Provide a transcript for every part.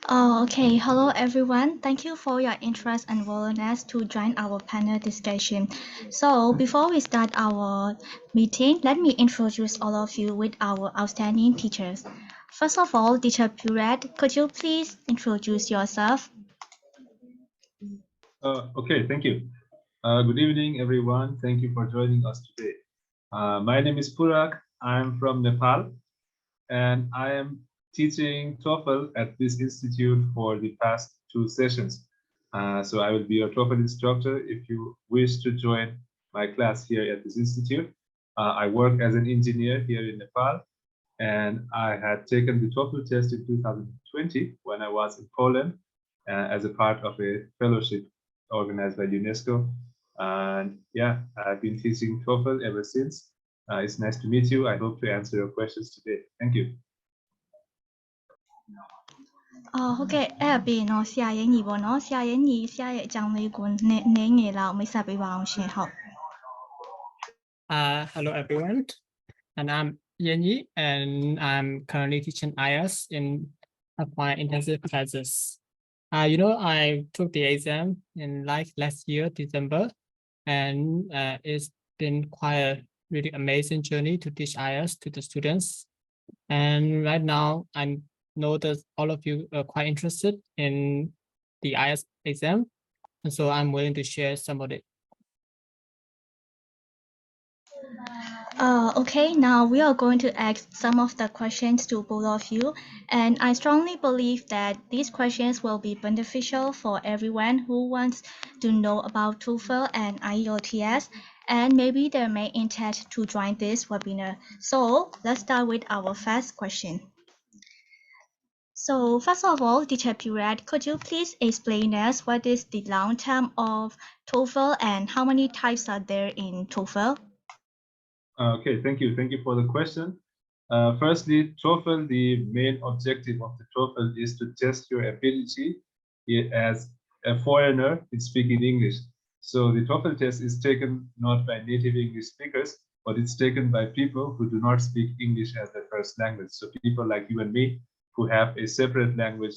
Oh, okay. Hello, everyone. Thank you for your interest and willingness to join our panel discussion. So, before we start our meeting, let me introduce all of you with our outstanding teachers. First of all, Teacher Purak, could you please introduce yourself? Okay, thank you. Good evening, everyone. Thank you for joining us today. My name is Purak. I'm from Nepal, and I am teaching TOEFL at this institute for the past 2 sessions. So I will be your TOEFL instructor if you wish to join my class here at this institute. I work as an engineer here in Nepal, and I had taken the TOEFL test in 2020 when I was in Poland as a part of a fellowship organized by UNESCO. And yeah, I've been teaching TOEFL ever since. It's nice to meet you. I hope to answer your questions today. Thank you. ဟုတ်ကဲ့အဲ့ဒါပြီးရင်တော့ဆရာရဲ့ညီပေါ့နော်ဆရာရဲ့ညီဆရာရဲ့အကြောင်းလေးကိုနည်းငယ်လောက်မိတ်ဆက်ပေးပါအောင်ရှင်ဟုတ် Hello everyone, and I'm Yenyi, and I'm currently teaching IELTS in Applied Intensive Classes. I took the exam in like last year, December, and it's been quite a really amazing journey to teach IELTS to the students. And right now, I know that all of you are quite interested in the IELTS exam, and so I'm willing to share some of it. Okay, now we are going to ask some of the questions to both of you, and I strongly believe that these questions will be beneficial for everyone who wants to know about TOEFL and IELTS, and maybe they may intend to join this webinar. So let's start with our first question. So first of all, Teacher Purak, could you please explain us what is the long term of TOEFL and how many types are there in TOEFL? Okay, thank you. Thank you for the question. Firstly, TOEFL, the main objective of the TOEFL is to test your ability as a foreigner in speaking English. So the TOEFL test is taken not by native English speakers, but it's taken by people who do not speak English as their first language. So people like you and me who have a separate language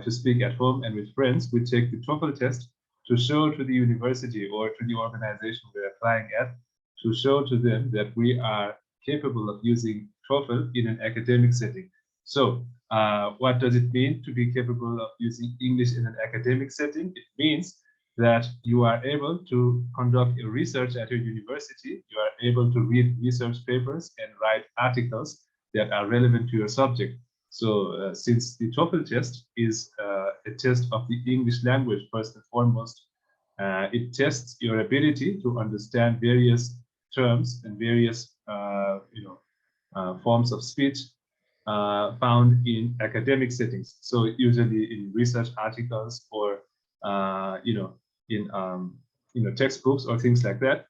to speak at home and with friends, we take the TOEFL test to show to the university or to the organization we're applying at, to show to them that we are capable of using TOEFL in an academic setting. So what does it mean to be capable of using English in an academic setting? It means that you are able to conduct a research at your university, you are able to read research papers and write articles that are relevant to your subject. So since the TOEFL test is a test of the English language first and foremost, it tests your ability to understand various terms and various forms of speech found in academic settings. So usually in research articles or in textbooks or things like that.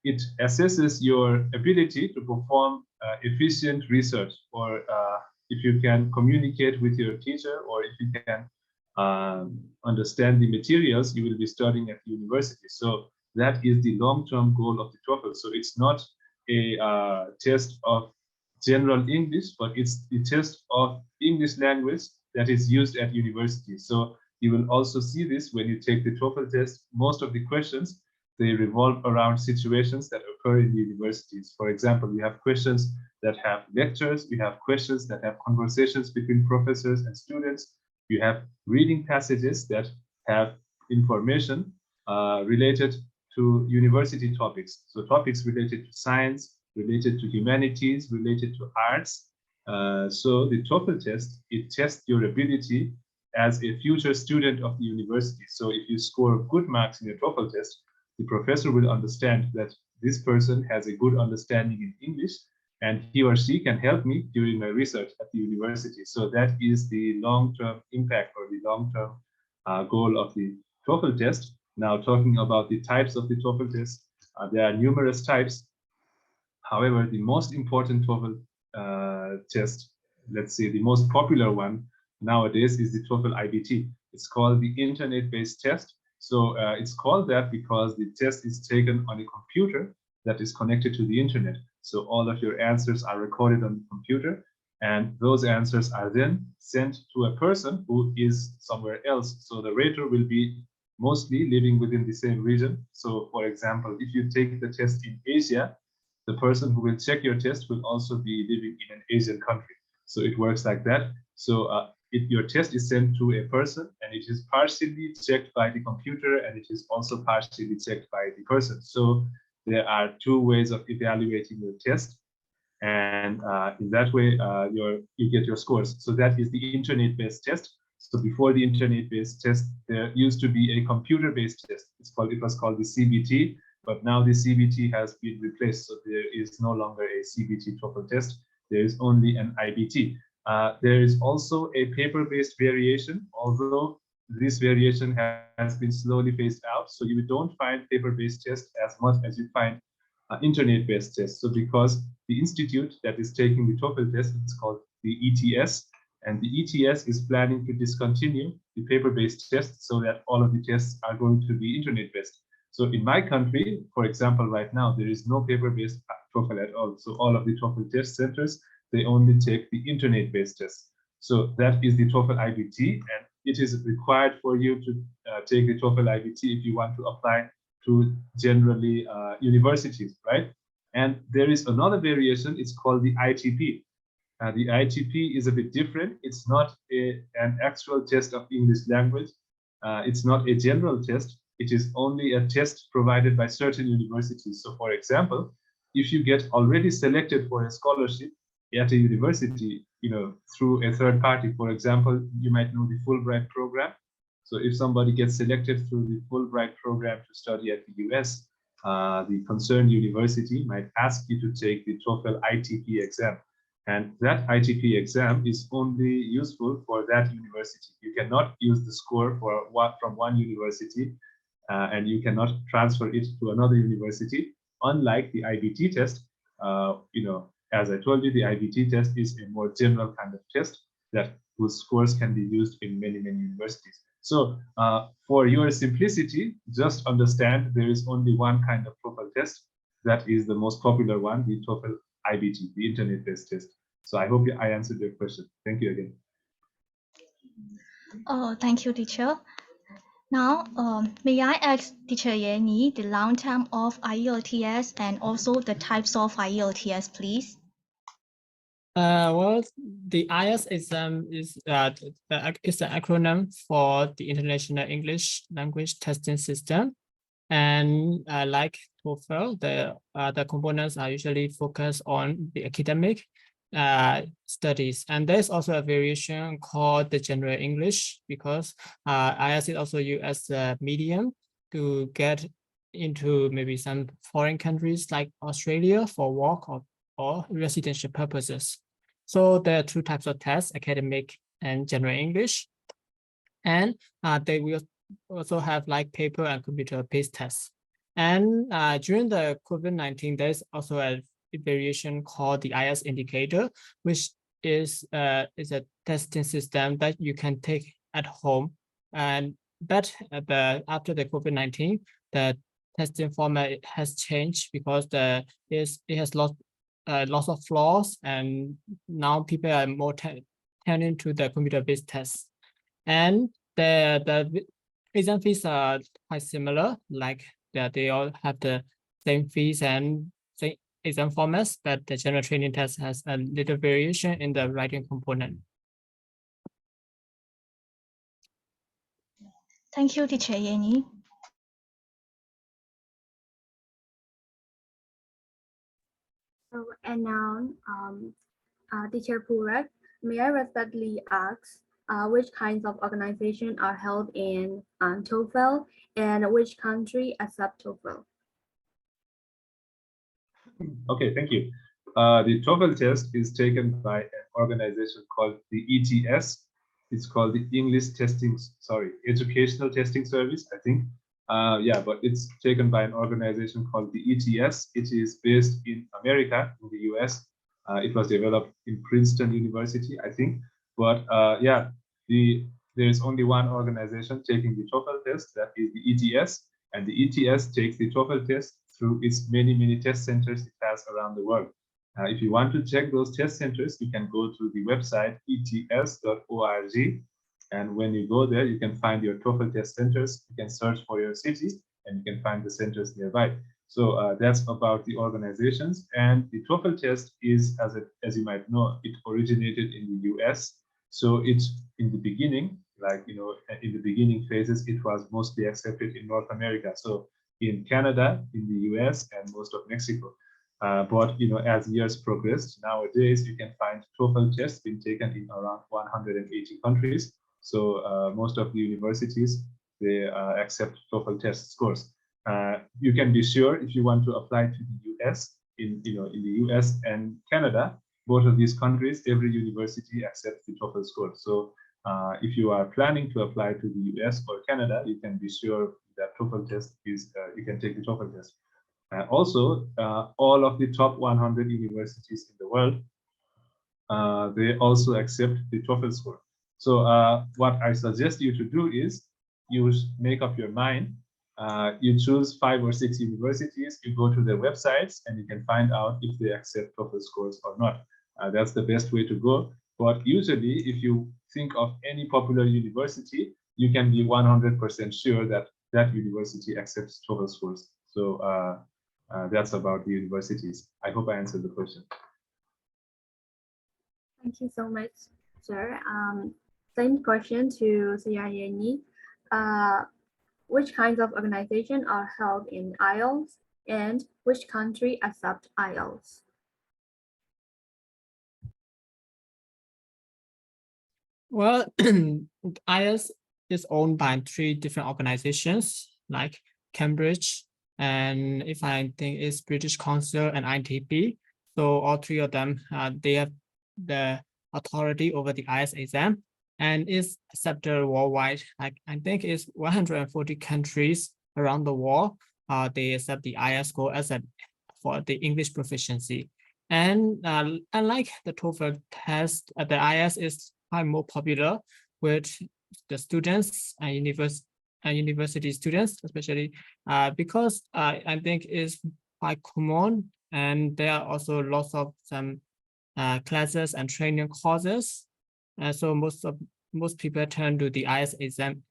It assesses your ability to perform efficient research, or if you can communicate with your teacher, or if you can understand the materials you will be studying at the university. So that is the long-term goal of the TOEFL. So it's not a test of general English, but it's the test of English language that is used at university. So you will also see this when you take the TOEFL test. Most of the questions, they revolve around situations that occur in the universities. For example, we have questions that have lectures, we have questions that have conversations between professors and students, you have reading passages that have information related to university topics. So topics related to science, related to humanities, related to arts. So the TOEFL test, it tests your ability as a future student of the university. So if you score good marks in your TOEFL test, the professor will understand that this person has a good understanding in English, and he or she can help me during my research at the university. So that is the long-term impact or the long-term goal of the TOEFL test. Now, talking about the types of the TOEFL test, there are numerous types. However, the most important TOEFL test, let's say the most popular one nowadays, is the TOEFL IBT. It's called the internet-based test. So it's called that because the test is taken on a computer that is connected to the internet. So all of your answers are recorded on the computer, And those answers are then sent to a person who is somewhere else. So the rater will be mostly living within the same region. So for example, if you take the test in Asia, the person who will check your test will also be living in an Asian country. So it works like that. So your test is sent to a person, and it is partially checked by the computer, and it is also partially checked by the person. So there are two ways of evaluating your test, and in that way you get your scores. So that is the internet-based test. So before the internet-based test, there used to be a computer-based test. It was called the CBT, but now the CBT has been replaced. So there is no longer a CBT TOEFL test. There is only an IBT. There is also a paper-based variation, although this variation has been slowly phased out. So you don't find paper-based tests as much as you find internet-based tests. So because the institute that is taking the TOEFL test, it's called the ETS, and the ETS is planning to discontinue the paper-based tests so that all of the tests are going to be internet-based. So in my country, for example, right now, there is no paper-based TOEFL at all. So all of the TOEFL test centers, they only take the internet-based tests. So that is the TOEFL IBT, and it is required for you to take the TOEFL IBT if you want to apply to generally universities, right? And there is another variation, it's called the ITP. The ITP is a bit different. It's not an actual test of English language. It's not a general test. It is only a test provided by certain universities. So for example, if you get already selected for a scholarship at a university, through a third party, for example, you might know the Fulbright program. So if somebody gets selected through the Fulbright program to study at the US, the concerned university might ask you to take the TOEFL ITP exam. And that ITP exam is only useful for that university. You cannot use the score from one university and you cannot transfer it to another university. Unlike the IBT test, as I told you, the IBT test is a more general kind of test whose scores can be used in many, many universities. So for your simplicity, just understand there is only one kind of TOEFL test. That is the most popular one, the TOEFL IBT, the internet-based test. So I hope I answered your question. Thank you again. Oh, thank you, teacher. Now, may I ask Teacher Yeni the long term of IELTS and also the types of IELTS, please? Well, the IELTS exam is it's an acronym for the International English Language Testing System, and like TOEFL, the components are usually focused on the academic studies, and there's also a variation called the General English, because IELTS is also used as a medium to get into maybe some foreign countries like Australia for work or residential purposes. So there are two types of tests, academic and general English. And they will also have like paper and computer-based tests. And during the COVID-19, there's also a variation called the IELTS indicator, which is a testing system that you can take at home. But after the COVID-19, the testing format has changed because it has lost lots of flaws, and now people are more turning to the computer-based tests. And the exam fees are quite similar, like they all have the same fees and same exam formats, but the general training test has a little variation in the writing component. Thank you, Teacher Yeni. So, and now, Teacher Purak, may I respectfully ask which kinds of organizations are held in TOEFL and which country accept TOEFL? Okay, thank you. The TOEFL test is taken by an organization called the ETS. It's called the Educational Testing Service, I think. Yeah, but it's taken by an organization called the ETS. It is based in America, in the US. It was developed in Princeton University, I think. But yeah, there's only one organization taking the TOEFL test, that is the ETS. And the ETS takes the TOEFL test through its many, many test centers it has around the world. If you want to check those test centers, you can go to the website ets.org. And when you go there, you can find your TOEFL test centers. You can search for your city and you can find the centers nearby. So that's about the organizations. And the TOEFL test is, as you might know, it originated in the US. So it's in the beginning, in the beginning phases, it was mostly accepted in North America. So in Canada, in the US, and most of Mexico. But as years progressed, nowadays you can find TOEFL tests being taken in around 180 countries. So most of the universities, they accept TOEFL test scores. You can be sure if you want to apply to the US, in the US and Canada, both of these countries, every university accepts the TOEFL score. So if you are planning to apply to the US or Canada, you can be sure that TOEFL test is, you can take the TOEFL test. Also, all of the top 100 universities in the world, they also accept the TOEFL score. So what I suggest you to do is you make up your mind. You choose 5 or 6 universities, you go to their websites, and you can find out if they accept TOEFL scores or not. That's the best way to go. But usually, if you think of any popular university, you can be 100% sure that that university accepts TOEFL scores. So that's about the universities. I hope I answered the question. Thank you so much, sir. Same question to Siyayeni. Which kinds of organizations are held in IELTS, and which country accept IELTS? Well, IELTS is owned by 3 different organizations like Cambridge, and if I think it's British Council and ITP. So all 3 of them, they have the authority over the IELTS exam and is accepted worldwide. I think it's 140 countries around the world. They accept the IELTS score as for the English proficiency. And unlike the TOEFL test, the IELTS is quite more popular with the students and university students, especially because I think it's quite common, and there are also lots of some classes and training courses. So most people turn to the IELTS exam,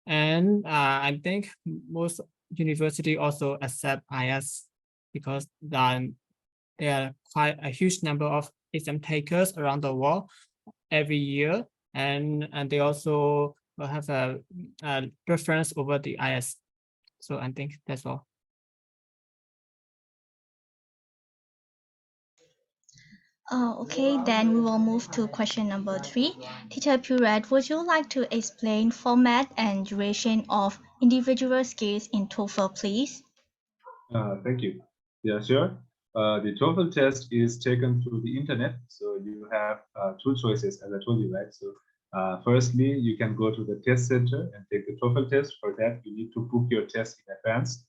and I think most university also accept IELTS because there are quite a huge number of exam takers around the world every year, and they also have a preference over the IELTS. So I think that's all. Okay, then we will move to question number 3. Teacher Purak, would you like to explain format and duration of individual skills in TOEFL, please? Thank you. Yeah, sure. The TOEFL test is taken through the internet. So you have 2 choices, as I told you, right? So firstly, you can go to the test center and take the TOEFL test. For that, you need to book your test in advance.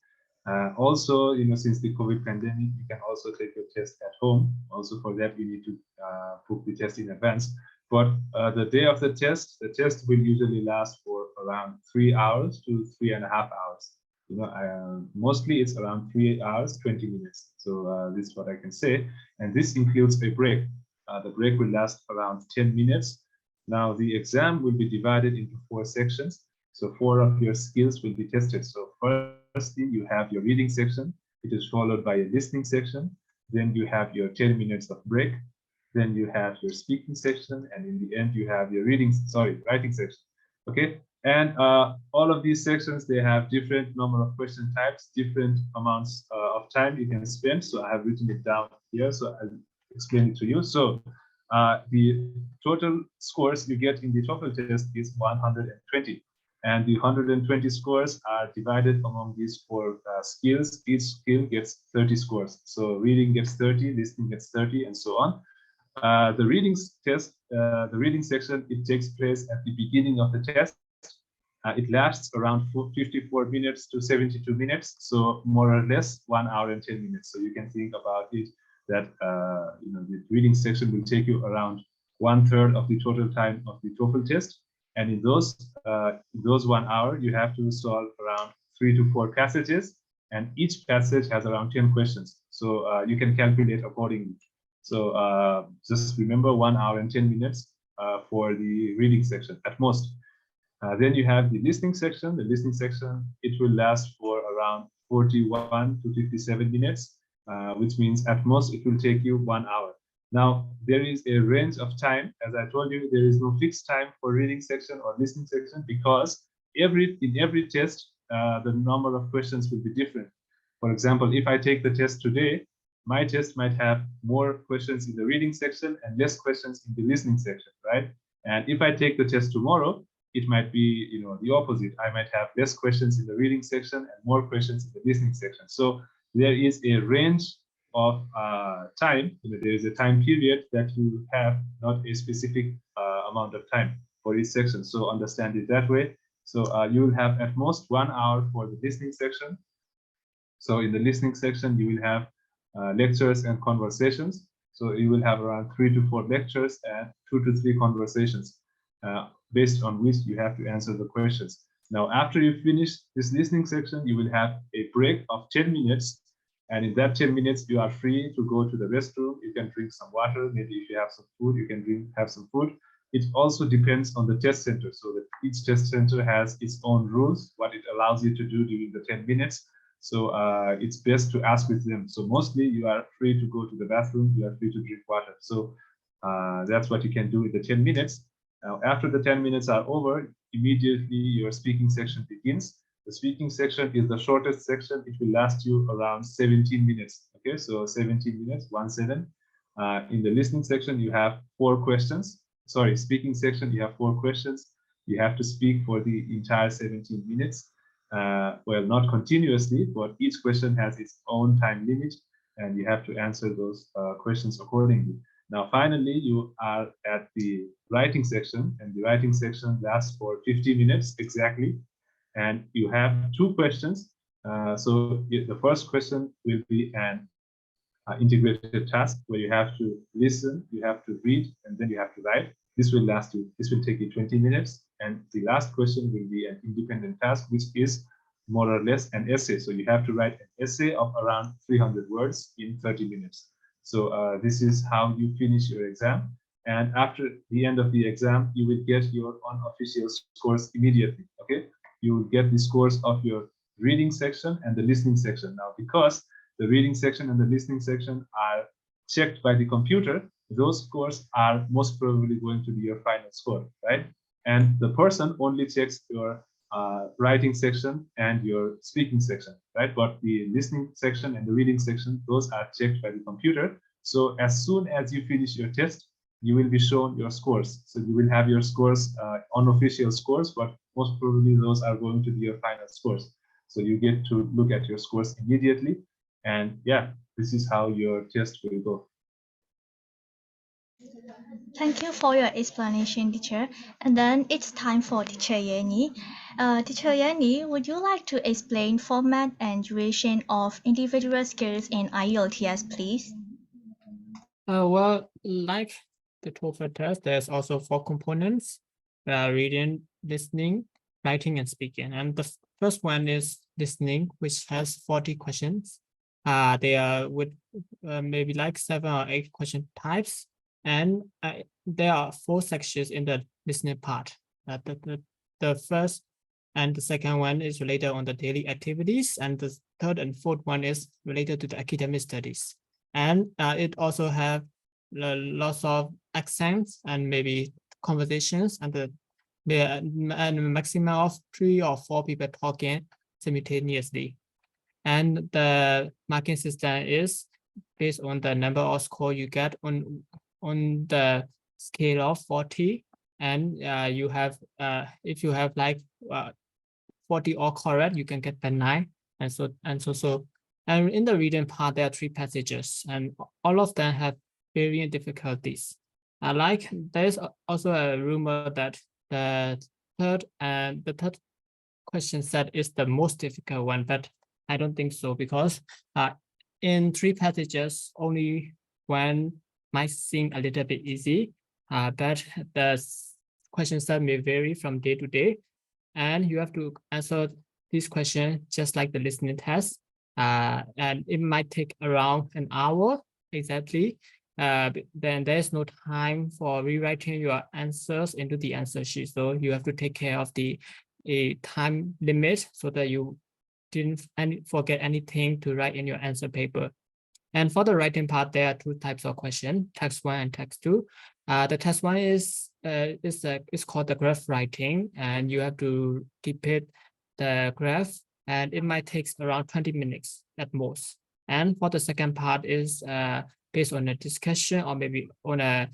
Also, since the COVID pandemic, you can also take your test at home. Also, for that, you need to book the test in advance. But the day of the test will usually last for around 3 hours to 3.5 hours. Mostly it's around 3 hours, 20 minutes. So this is what I can say. And this includes a break. The break will last around 10 minutes. Now the exam will be divided into 4 sections. So 4 of your skills will be tested. So firstly, you have your reading section. It is followed by a listening section. Then you have your 10 minutes of break. Then you have your speaking section. And in the end, you have your writing section. Okay. And all of these sections, they have different number of question types, different amounts of time you can spend. So I have written it down here, so I'll explain it to you. So the total scores you get in the TOEFL test is 120. And the 120 scores are divided among these 4 skills. Each skill gets 30 scores. So reading gets 30, listening gets 30, and so on. The reading test, the reading section, it takes place at the beginning of the test. It lasts around 54 minutes to 72 minutes, so more or less 1 hour and 10 minutes. So you can think about it that the reading section will take you around 1/3 of the total time of the TOEFL test, and in those 1 hour you have to solve around 3 to 4 passages, and each passage has around 10 questions. So you can calculate accordingly. So just remember 1 hour and 10 minutes for the reading section at most. Then you have the listening section. The listening section, it will last for around 41 to 57 minutes, which means at most it will take you 1 hour. Now, there is a range of time. As I told you, there is no fixed time for reading section or listening section because in every test, the number of questions will be different. For example, if I take the test today, my test might have more questions in the reading section and less questions in the listening section, right? And if I take the test tomorrow, it might be, the opposite. I might have less questions in the reading section and more questions in the listening section. So there is a range of time. There is a time period that you have, not a specific amount of time for each section. So understand it that way. So you will have at most 1 hour for the listening section. So in the listening section, you will have lectures and conversations. So you will have around 3 to 4 lectures and 2 to 3 conversations based on which you have to answer the questions. Now, after you finish this listening section, you will have a break of 10 minutes. And in that 10 minutes, you are free to go to the restroom. You can drink some water. Maybe if you have some food, you can have some food. It also depends on the test center. So that each test center has its own rules, what it allows you to do during the 10 minutes. So it's best to ask with them. So mostly you are free to go to the bathroom, you are free to drink water. So that's what you can do in the 10 minutes. Now, after the 10 minutes are over, immediately your speaking section begins. The speaking section is the shortest section. It will last you around 17 minutes. Okay, so 17 minutes, 17. In the listening section, you have 4 questions. Sorry, speaking section, you have 4 questions. You have to speak for the entire 17 minutes. Well, not continuously, but each question has its own time limit, and you have to answer those questions accordingly. Now, finally, you are at the writing section, and the writing section lasts for 50 minutes exactly. And you have 2 questions. So the first question will be an integrated task where you have to listen, you have to read, and then you have to write. This will take you 20 minutes. And the last question will be an independent task, which is more or less an essay. So you have to write an essay of around 300 words in 30 minutes. So this is how you finish your exam. And after the end of the exam, you will get your unofficial scores immediately. Okay, you will get the scores of your reading section and the listening section. Now, because the reading section and the listening section are checked by the computer, those scores are most probably going to be your final score, right? And the person only checks your writing section and your speaking section, right? But the listening section and the reading section, those are checked by the computer. So as soon as you finish your test, you will be shown your scores. So you will have your scores, unofficial scores, but most probably those are going to be your final scores. So you get to look at your scores immediately. And yeah, this is how your test will go. Thank you for your explanation, teacher. And then it's time for teacher Yeni. Teacher Yeni, would you like to explain format and duration of individual skills in IELTS, please? Well, like the TOEFL test, there's also 4 components: reading, listening, writing, and speaking. And the first one is listening, which has 40 questions. They are with maybe like 7 or 8 question types. And there are 4 sections in the listening part. The first and the second one is related on the daily activities, and the third and fourth one is related to the academic studies. And it also have lots of accents and maybe conversations, and the maximum of 3 or 4 people talking simultaneously. And the marking system is based on the number of score you get on the scale of 40. And you have if you have like 40 all correct, you can get the 9, and so. And in the reading part, there are 3 passages, and all of them have varying difficulties. Like there's also a rumor that the third question set is the most difficult one, but I don't think so, because in 3 passages, only one might seem a little bit easy, but the question set may vary from day to day, and you have to answer this question just like the listening test. And it might take around an hour exactly. then there's no time for rewriting your answers into the answer sheet. So you have to take care of the time limit so that you didn't forget anything to write in your answer paper. And for the writing part, there are two types of question, text 1 and text 2. The text 1 is called the graph writing, and you have to depict the graph, and it might take around 20 minutes at most. And for the second part is based on a discussion or maybe on a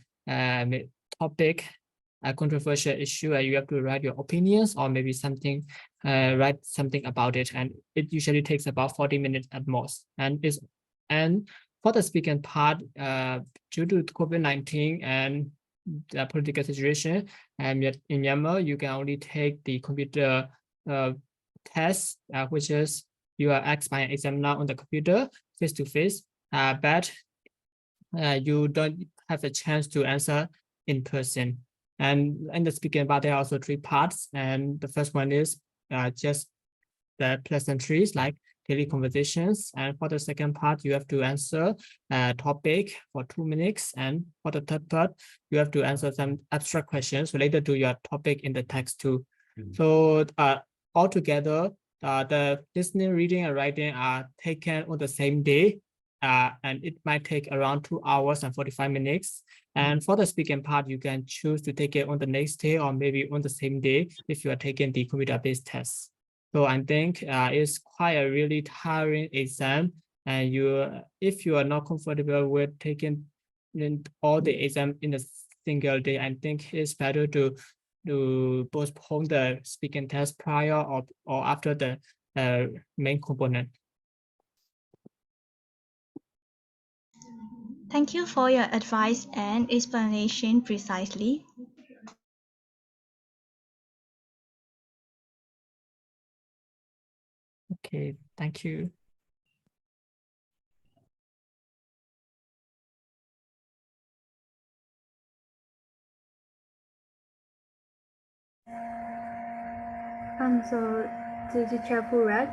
topic, a controversial issue, and you have to write your opinions or maybe something, write something about it, and it usually takes about 40 minutes at most. And for the speaking part, due to COVID-19 and the political situation, and in Myanmar, you can only take the computer test, which is you are asked by an examiner on the computer face to face, but you don't have a chance to answer in person. And in the speaking part, there are also three parts, and the first one is just the pleasantries like daily conversations. And for the second part, you have to answer a topic for 2 minutes. And for the third part, you have to answer some abstract questions related to your topic in the text too. So altogether, the listening, reading, and writing are taken on the same day. And it might take around 2 hours and 45 minutes. And for the speaking part, you can choose to take it on the next day or maybe on the same day if you are taking the computer-based test. So I think it's quite a really tiring exam, and if you are not comfortable with taking all the exam in a single day, I think it's better to postpone the speaking test prior or after the main component. Thank you for your advice and explanation precisely. Okay, thank you. So to Teacher Purak,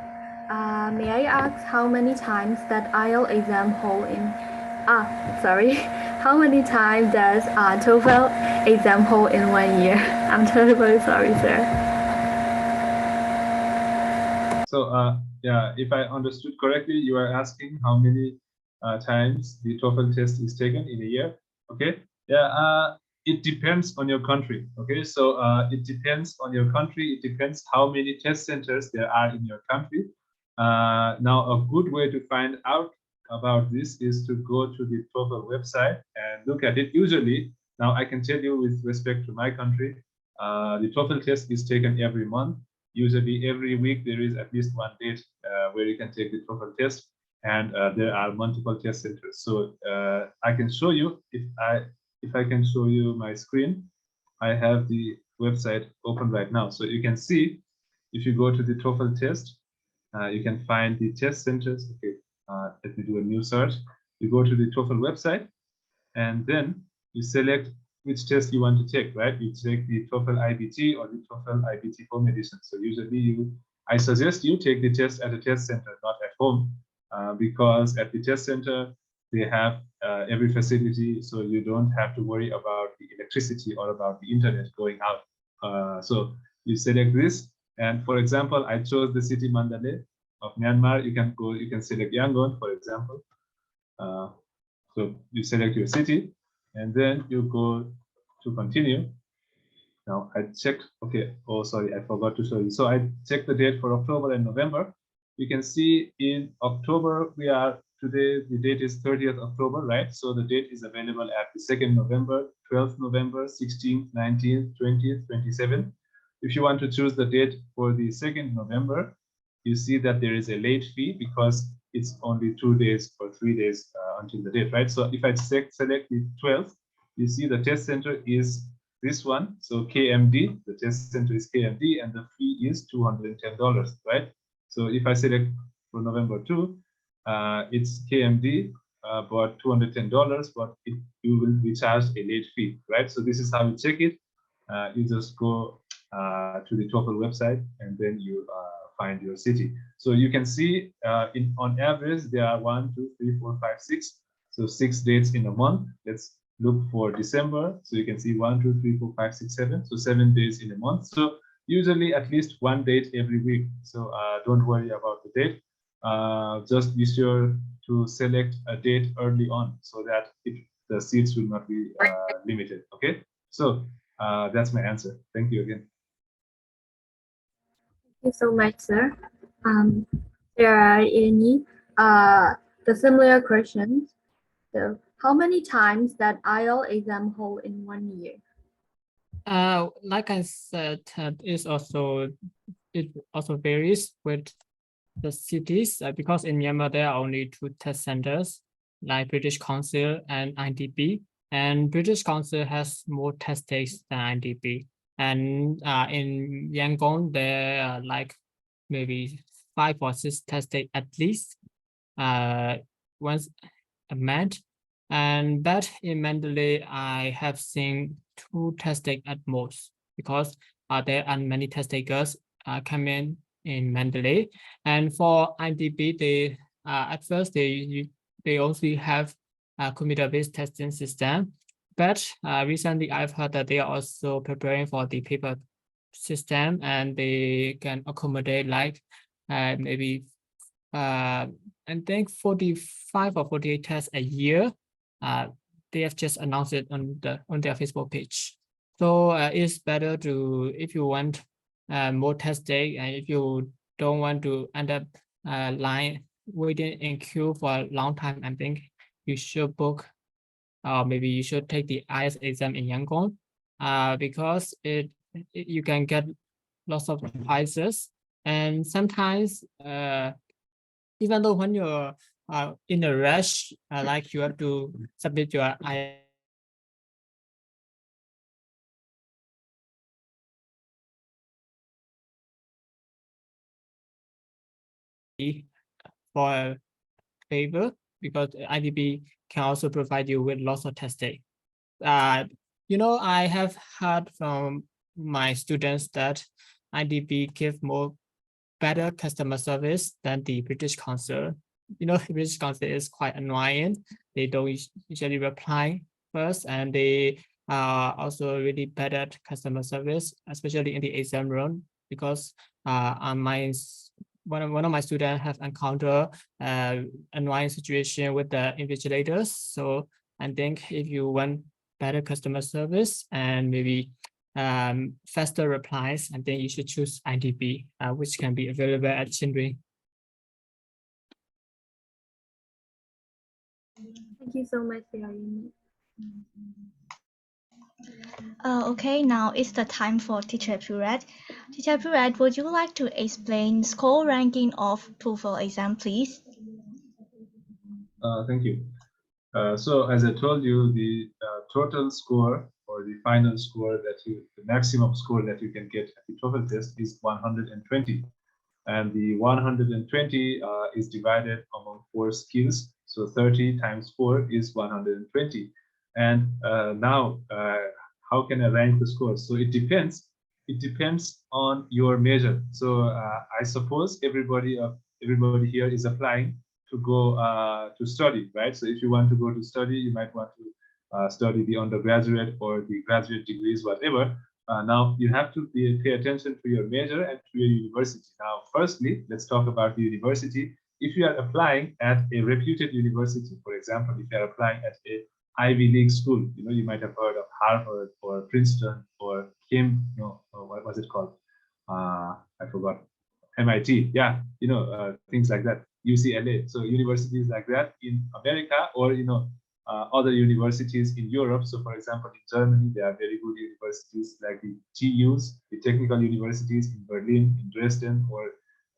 may I ask how many times that IELTS exam hold in? Sorry, how many times does TOEFL exam hold in 1 year? I'm terribly sorry, sir. So yeah, if I understood correctly, you are asking how many times the TOEFL test is taken in a year. Okay. Yeah. It depends on your country. Okay. So it depends on your country. It depends how many test centers there are in your country. Now, a good way to find out about this is to go to the TOEFL website and look at it. Usually, now I can tell you with respect to my country, the TOEFL test is taken every month. Usually every week there is at least one date where you can take the TOEFL test, and there are multiple test centers. So I can show you, if I can show you my screen, I have the website open right now. So you can see, if you go to the TOEFL test, you can find the test centers. Okay, let me do a new search. You go to the TOEFL website, and then you select which test you want to take, right? You take the TOEFL IBT or the TOEFL IBT home edition. So usually I suggest you take the test at a test center, not at home, because at the test center, they have every facility, so you don't have to worry about the electricity or about the internet going out. So you select this, and for example, I chose the city Mandalay of Myanmar. You can select Yangon, for example. So you select your city, and then you go to continue. Now I checked, okay, oh sorry, I forgot to show you. So I checked the date for October and November. You can see in October, today, the date is 30th October, right? So the date is available at the 2nd November, 12th November, 16th, 19th, 20th, 27th. If you want to choose the date for the 2nd November, you see that there is a late fee because it's only 2 days or 3 days until the date, right? So if I select the 12th, you see the test center is this one. So KMD, the test center is KMD, and the fee is $210, right? So if I select for November 2, it's KMD, but $210, but you will be charged a late fee, right? So this is how you check it. You just go to the TOEFL website, and then you find your city. So you can see on average, there are 1, 2, 3, 4, 5, 6. So 6 dates in a month. Let's look for December. So you can see 1, 2, 3, 4, 5, 6, 7. So 7 days in a month. So usually at least one date every week. So don't worry about the date. Just be sure to select a date early on so that the seats will not be limited. Okay. So that's my answer. Thank you again. Thank you so much, sir. There are any the similar questions. So, how many times that IELTS exam hold in 1 year? Like I said, it also varies with the cities because in Myanmar there are only 2 test centers, like British Council and IDB, and British Council has more test days than IDB. And in Yangon there are like maybe 5 or 6 test days at least, once a month. And but in Mandalay, I have seen 2 test days at most because there are many test takers come in Mandalay. And for IDB, they at first they also have a computer-based testing system, but recently I've heard that they are also preparing for the paper system, and they can accommodate like maybe I think 45 or 48 tests a year. They have just announced it on their Facebook page. So it's better to, if you want more test day, and if you don't want to end up waiting in queue for a long time, I think you should book, or maybe you should take the IELTS exam in Yangon, because you can get lots of prizes, and sometimes even though when you're in a rush, like you have to submit your for a favor, because IDB can also provide you with lots of testing. I have heard from my students that IDB give better customer service than the British Council. The British Council is quite annoying. They don't usually reply first, and they are also really bad at customer service, especially in the exam room, because one of my students have encountered annoying situation with the invigilators. So I think if you want better customer service and maybe faster replies, and then you should choose IDB, which can be available at Chinri. Thank you so much, Yayini. Okay, now it's the time for Teacher Purak. Teacher Purak, would you like to explain score ranking of TOEFL exam, please? Thank you. So as I told you, the total score or the final score the maximum score that you can get at the TOEFL test is 120. And the 120 is divided among 4 skills. So 30 times 4 is 120. And now, how can I rank the scores? So it depends. It depends on your measure. So I suppose everybody here is applying to go to study, right? So if you want to go to study, you might want to study the undergraduate or the graduate degrees, whatever. Now you have to pay attention to your major and to your university. Now, firstly, let's talk about the university. If you are applying at a reputed university, for example, if you are applying at a Ivy League school, you might have heard of Harvard or Princeton or what was it called? I forgot. MIT, yeah, things like that. UCLA. So universities like that in America, or other universities in Europe. So for example, in Germany, there are very good universities like the TUs, the technical universities in Berlin, in Dresden, or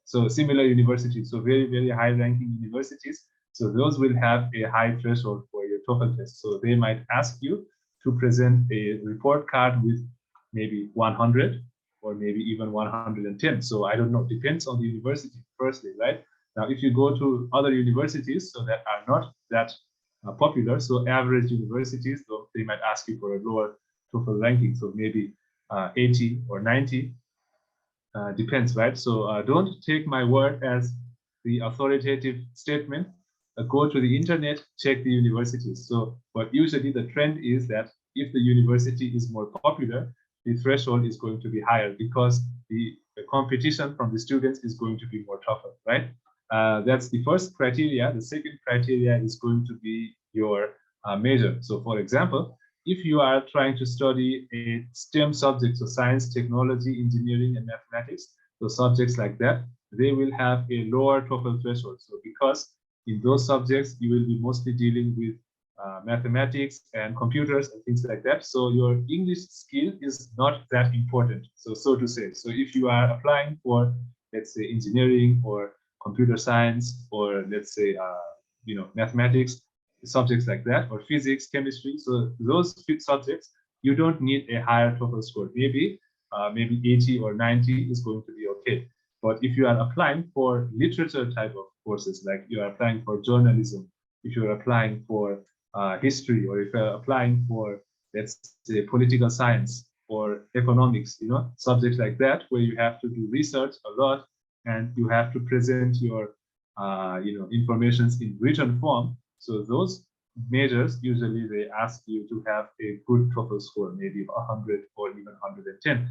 so similar universities. So very, very high ranking universities. So those will have a high threshold for your TOEFL test. So they might ask you to present a report card with maybe 100 or maybe even 110. So I don't know, depends on the university firstly, right? Now, if you go to other universities, so that are not that popular, so average universities, so they might ask you for a lower TOEFL ranking, so maybe 80 or 90, depends, right? So don't take my word as the authoritative statement. go to the internet, check the universities. So, but usually the trend is that if the university is more popular, the threshold is going to be higher because the competition from the students is going to be more tougher, right? That's the first criteria. The second criteria is going to be your major. So, for example, if you are trying to study a STEM subject, so science, technology, engineering, and mathematics, so subjects like that, they will have a lower TOEFL threshold. So because in those subjects, you will be mostly dealing with mathematics and computers and things like that. So your English skill is not that important, so to say. So if you are applying for, let's say, engineering or computer science, or let's say, mathematics, subjects like that, or physics, chemistry, so those subjects, you don't need a higher TOEFL score. Maybe 80 or 90 is going to be okay. But if you are applying for literature type of courses, like you are applying for journalism, if you're applying for history, or if you're applying for, let's say, political science or economics, subjects like that, where you have to do research a lot and you have to present your, informations in written form. So those majors, usually they ask you to have a good TOEFL score, maybe 100 or even 110.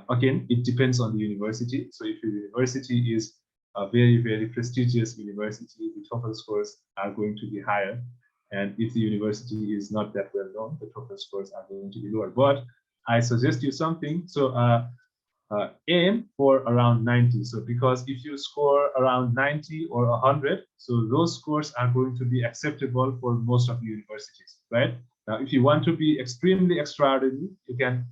Again, it depends on the university. So if your university is a very, very prestigious university, the TOEFL scores are going to be higher. And if the university is not that well known, the TOEFL scores are going to be lower. But I suggest you something. So aim for around 90. So because if you score around 90 or 100, so those scores are going to be acceptable for most of the universities, right? Now, if you want to be extremely extraordinary, you can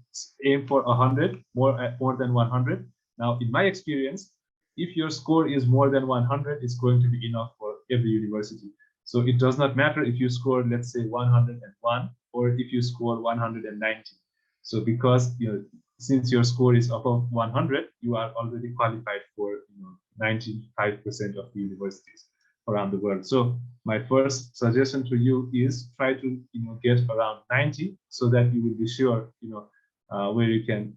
aim for 100, more than 100. Now, in my experience, if your score is more than 100, it's going to be enough for every university. So it does not matter if you score, let's say, 101, or if you score 190. So because since your score is above 100, you are already qualified for 95% of the universities around the world. So my first suggestion to you is try to get around 90, so that you will be sure where you can,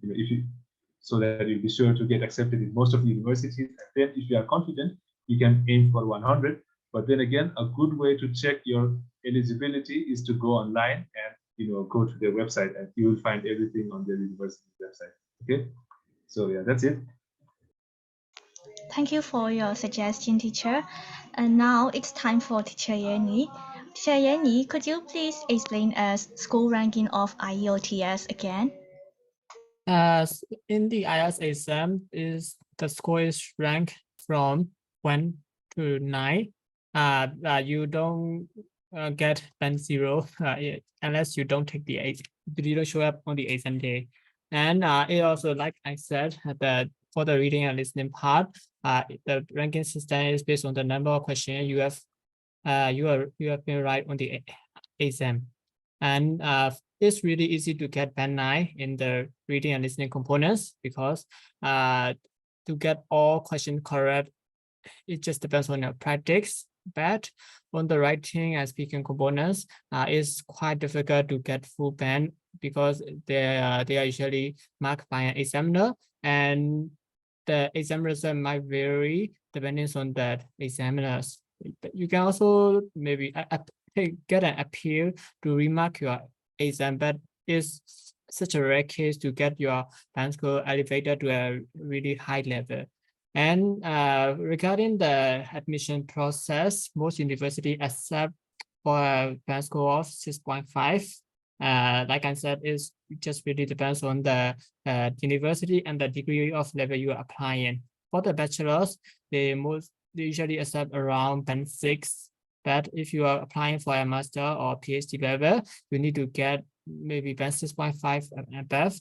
so that you'll be sure to get accepted in most of the universities. And then if you are confident, you can aim for 100. But then again, a good way to check your eligibility is to go online and go to their website, and you will find everything on their university website. Okay, so yeah, that's it. Thank you for your suggestion, teacher. And now it's time for teacher Yenny. Teacher Yenny, could you please explain us school ranking of IELTS again? In the IELTS exam, the score is ranked from 1 to 9. You don't get band 0 unless you don't take the exam. You don't show up on the exam day. And it also, like I said, that for the reading and listening part, the ranking system is based on the number of questions you have been right on the exam. And it's really easy to get band 9 in the reading and listening components, because to get all questions correct, it just depends on your practice. But on the writing and speaking components, it's quite difficult to get full band, because they are usually marked by an examiner, and the exam result might vary depending on that examiners. You can also maybe get an appeal to remark your exam, but it's such a rare case to get your band score elevated to a really high level. And regarding the admission process, most universities accept for a band score of 6.5. Like I said, it just really depends on the university and the degree of level you are applying. For the bachelor's, they usually accept around band 6. But if you are applying for a master or PhD level, you need to get maybe band 6.5 and above.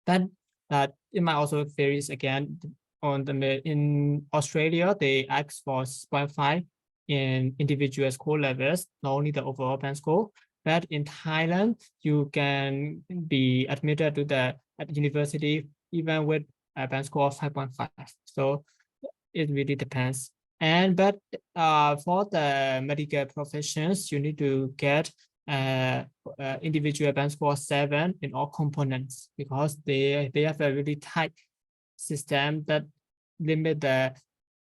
But it might also varies again. In Australia, they ask for 6.5 in individual score levels, not only the overall band score. But in Thailand, you can be admitted to the university even with a band score of 5.5. So it really depends. But for the medical professions, you need to get individual band score 7 in all components, because they have a really tight system that limit the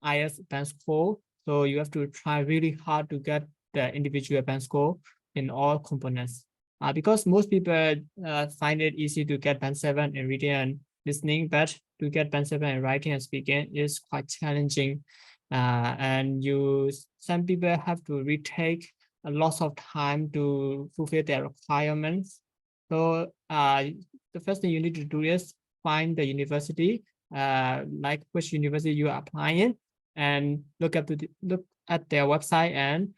IELTS band score So you have to try really hard to get the individual band score in all components. Because most people find it easy to get band 7 in reading and listening, but to get band 7 in writing and speaking is quite challenging. And some people have to retake a lot of time to fulfill their requirements. So the first thing you need to do is find the university, like which university you are applying, and look at their website and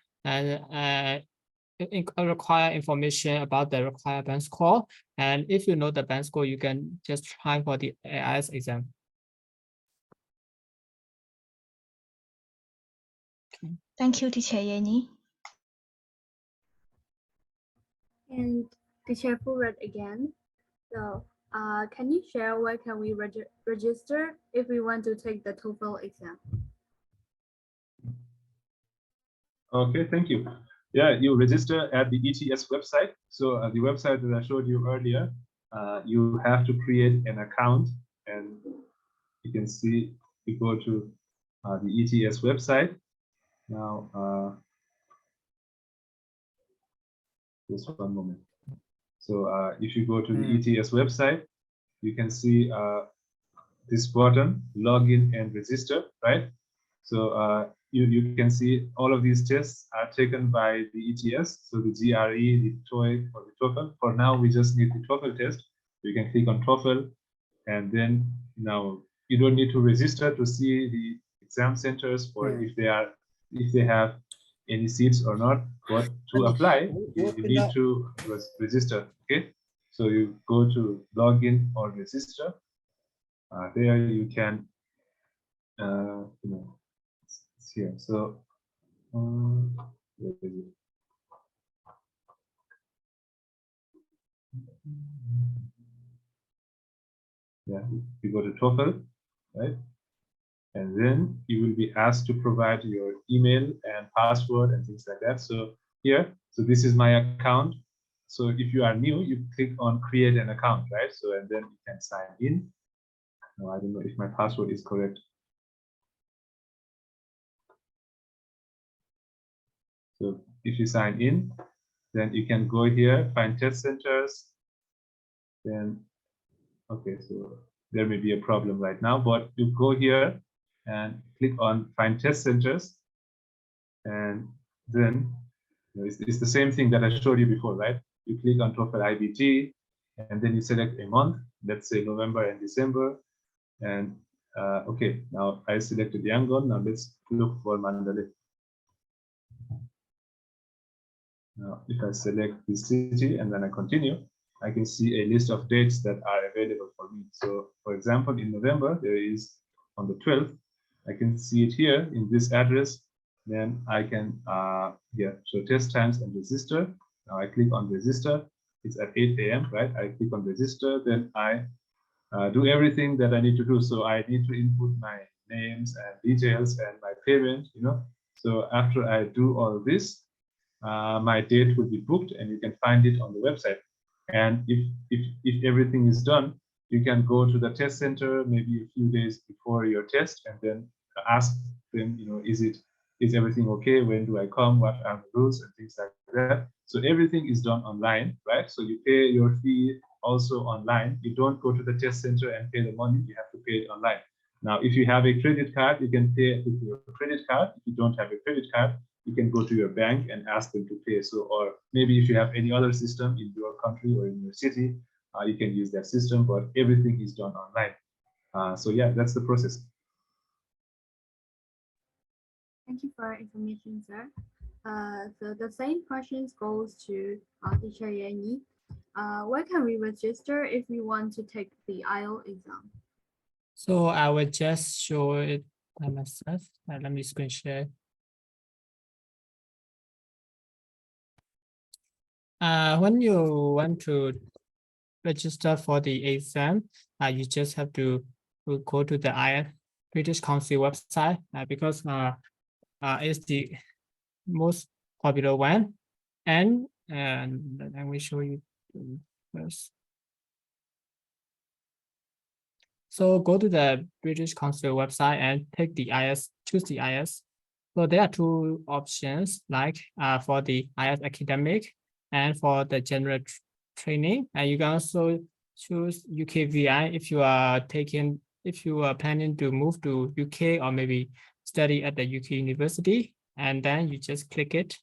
require information about the required band score. And if you know the band score, you can just try for the IELTS exam. Thank you, Teacher Yenny. And Teacher Purak again. So, can you share where can we register if we want to take the TOEFL exam? Okay, thank you. Yeah, you register at the ETS website. So the website that I showed you earlier, you have to create an account, and you can see you go to the ETS website. Now, just one moment. So if you go to the ETS website, you can see this button, login and register, right? So you can see all of these tests are taken by the ETS. So the GRE, the TOEIC, or the TOEFL. For now, we just need the TOEFL test. You can click on TOEFL, and then now you don't need to register to see the exam centers or if they have any seats or not. But to apply, you need to register. Okay, so you go to login or register. There you can, it's here. So where is it? Yeah, you go to TOEFL, right? And then you will be asked to provide your email and password and things like that. So here, so this is my account. So if you are new, you click on create an account, right? So and then you can sign in. Now, I don't know if my password is correct. So if you sign in, then you can go here, find test centers. Then, okay, so there may be a problem right now, but you go here and click on find test centers. And then it's the same thing that I showed you before, right? You click on TOEFL IBT, and then you select a month, let's say November and December. And okay, now I selected Yangon. Now let's look for Mandalay. Now, if I select this city and then I continue, I can see a list of dates that are available for me. So, for example, in November, there is on the 12th, I can see it here in this address. Then I can, so test times and register. Now I click on register. It's at 8 a.m., right? I click on register, then I do everything that I need to do. So I need to input my names and details and my payment, So after I do all this, my date will be booked, and you can find it on the website. And if everything is done, you can go to the test center maybe a few days before your test, and then ask them, is everything okay? When do I come? What are the rules and things like that? So everything is done online, right? So you pay your fee also online. You don't go to the test center and pay the money. You have to pay it online. Now, if you have a credit card, you can pay with your credit card. If you don't have a credit card, you can go to your bank and ask them to pay. So, or maybe if you have any other system in your country or in your city, you can use that system, but everything is done online. So yeah, that's the process. Thank you for information, sir. So the same questions goes to Teacher Yanni. Where can we register if we want to take the IELTS exam? So I will just show it by myself. Let me screen share. When you want to register for the exam, you just have to go to the British Council website because it's the most popular one. And let me show you first. So go to the British Council website and take the IELTS, choose the IELTS. So there are two options, like for the IELTS academic and for the general training. And you can also choose UKVI if you are planning to move to UK or maybe study at the UK university. And then you just click it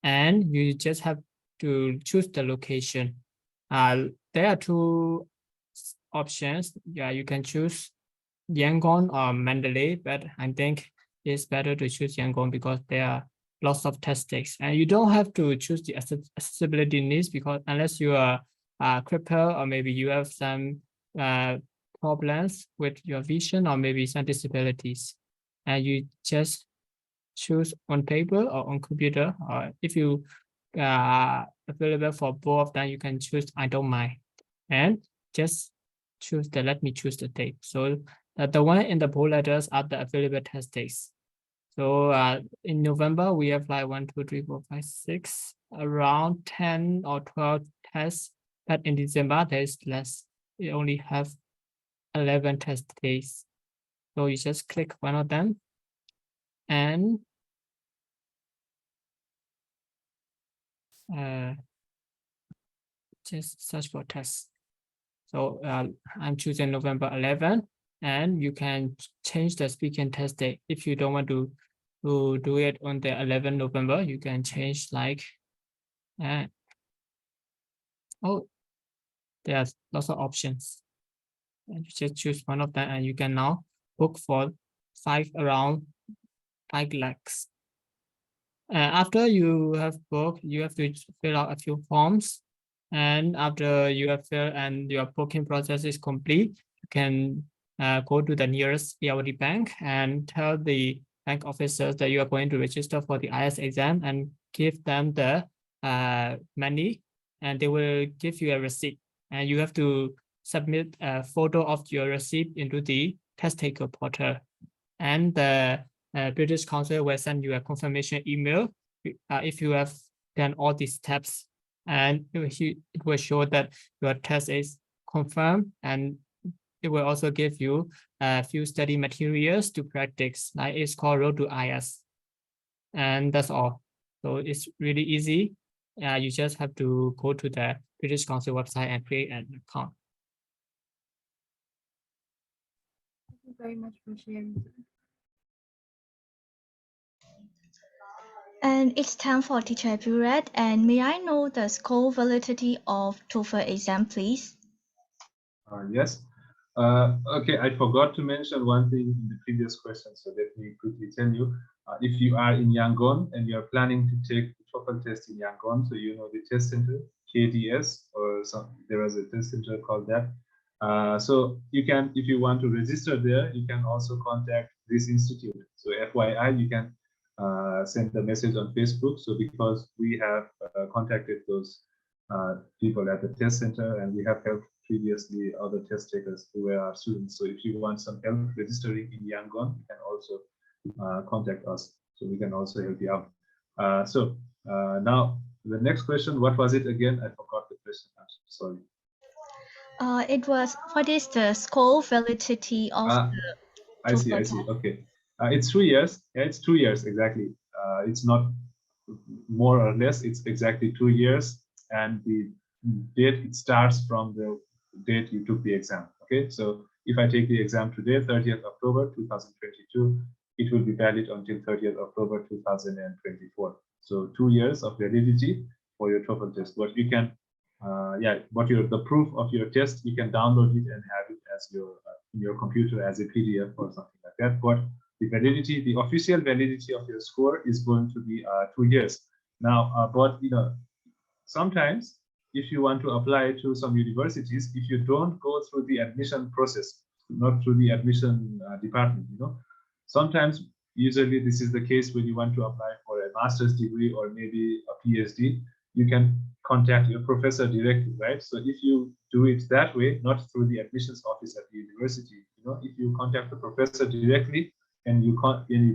and you just have to choose the location. There are two options. Yeah, you can choose Yangon or Mandalay, but I think it's better to choose Yangon because there are lots of test takes, and you don't have to choose the accessibility needs because unless you are crippled or maybe you have some problems with your vision or maybe some disabilities, and you just choose on paper or on computer, or if you available for both, then you can choose I don't mind and just choose the let me choose the date. So the one in the bold letters are the available test dates. So in November, we have like 1, 2, 3, 4, 5, 6, around 10 or 12 tests. But in December, there is less. We only have 11 test days. So you just click one of them and just search for tests. So I'm choosing November 11, and you can change the speaking test date. If you don't want to do it on the 11th November, you can change like, oh, there's lots of options. And you just choose one of them and you can now book for around 5 lakhs. After you have booked, you have to fill out a few forms. And after you have filled and your booking process is complete, you can go to the nearest ELD bank and tell the bank officers that you are going to register for the IELTS exam and give them the money, and they will give you a receipt. And you have to submit a photo of your receipt into the test taker portal. And the British Council will send you a confirmation email if you have done all these steps, and it will show that your test is confirmed, and it will also give you a few study materials to practice. Like it's called Road to IELTS, and that's all. So it's really easy. You just have to go to the British Council website and create an account. Thank you very much for sharing. And it's time for Teacher Purak. And may I know the score validity of TOEFL exam, please? Yes. Okay, I forgot to mention one thing in the previous question, so let me quickly tell you. If you are in Yangon and you are planning to take the TOEFL test in Yangon, so you know the test center, KDS, or there was a test center called that. So you can, if you want to register there, you can also contact this institute. So FYI, you can send a message on Facebook. So because we have contacted those people at the test center, and we have helped previously other test takers who were our students. So if you want some help registering in Yangon, you can also contact us. So we can also help you out. Now the next question, what was it again? I forgot the question. I'm sorry. It was, what is the score validity of the I see. Okay. It's 2 years. Yeah, it's 2 years exactly. It's not more or less. It's exactly 2 years, and the date it starts from the date you took the exam. Okay, so if I take the exam today, 30th October 2022, it will be valid until 30th October 2024. So 2 years of validity for your TOEFL test. But you can, the proof of your test, you can download it and have it as your in your computer as a PDF or something like that. But the validity, the official validity of your score is going to be 2 years. Now, but you know, sometimes if you want to apply to some universities, if you don't go through the admission process, not through the admission department, you know, sometimes, usually this is the case when you want to apply for a master's degree or maybe a PhD, you can contact your professor directly, right? So if you do it that way, not through the admissions office at the university, you know, if you contact the professor directly and you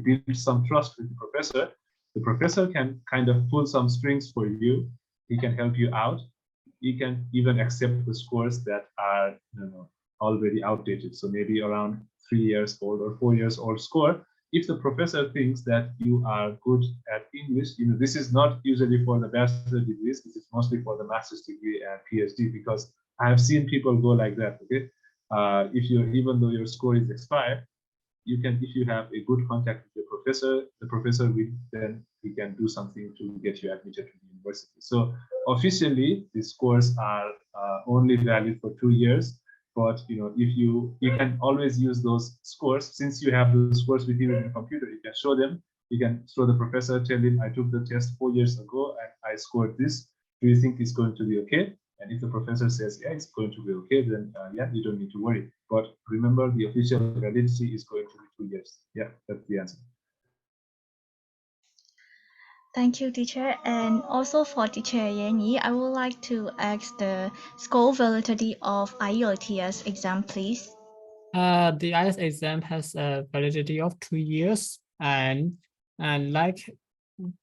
build some trust with the professor can kind of pull some strings for you. He can help you out. He can even accept the scores that are, you know, already outdated. So maybe around 3 years old or 4 years old score, if the professor thinks that you are good at English, this is not usually for the bachelor degrees. This is mostly for the master's degree and PhD, because I have seen people go like that. Okay, if you, even though your score is expired, you can, if you have a good contact with the professor will then he can do something to get you admitted to the university. So officially, the scores are only valid for 2 years. But if you can always use those scores, since you have those scores with you in the computer, you can show them. You can show the professor, tell him, I took the test 4 years ago and I scored this. Do you think it's going to be okay? And if the professor says, yeah, it's going to be okay, then yeah, you don't need to worry. But remember, the official validity is going to be 2 years. Yeah, that's the answer. Thank you, teacher. And also for teacher Yenyi, I would like to ask the score validity of IELTS exam, please. The IELTS exam has a validity of 2 years, and like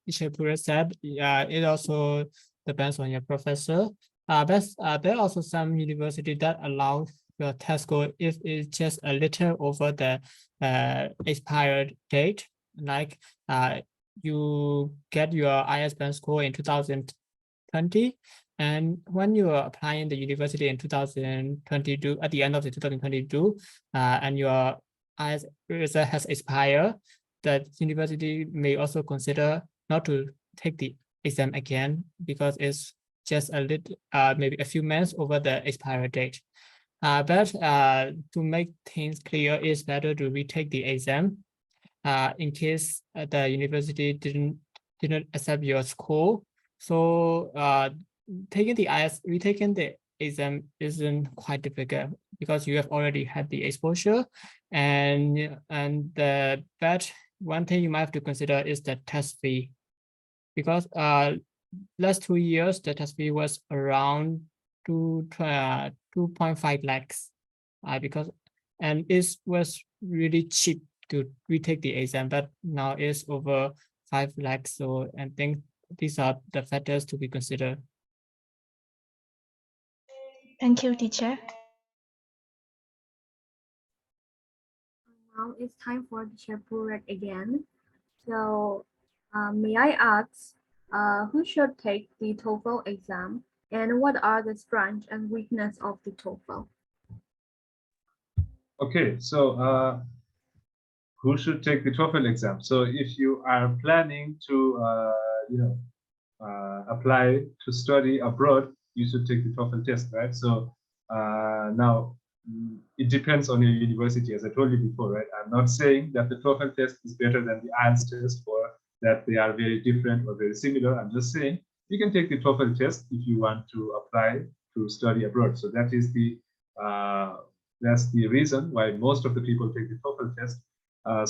teacher Purak said, it also depends on your professor. But there are also some universities that allow your test score if it's just a little over the expired date, like you get your IELTS band score in 2020, and when you are applying the university in 2022, at the end of the 2022, and your IELTS result has expired, the university may also consider not to take the exam again because it's just a little, maybe a few months over the expiry date. But to make things clear, it's better to retake the exam in case the university didn't accept your score. So taking the retaking the exam isn't quite difficult because you have already had the exposure, and but one thing you might have to consider is the test fee, because last 2 years the test fee was around 2.5 lakhs, because and it was really cheap to retake the exam, but now it's over 5 lakhs. So I think these are the factors to be considered. Thank you, teacher. Now it's time for Teacher Purak again. So may I ask, who should take the TOEFL exam, and what are the strengths and weakness of the TOEFL? Okay, so who should take the TOEFL exam? So if you are planning to, apply to study abroad, you should take the TOEFL test, right? So now it depends on your university, as I told you before, right? I'm not saying that the TOEFL test is better than the IELTS test, or that they are very different or very similar. I'm just saying you can take the TOEFL test if you want to apply to study abroad. So that is that's the reason why most of the people take the TOEFL test.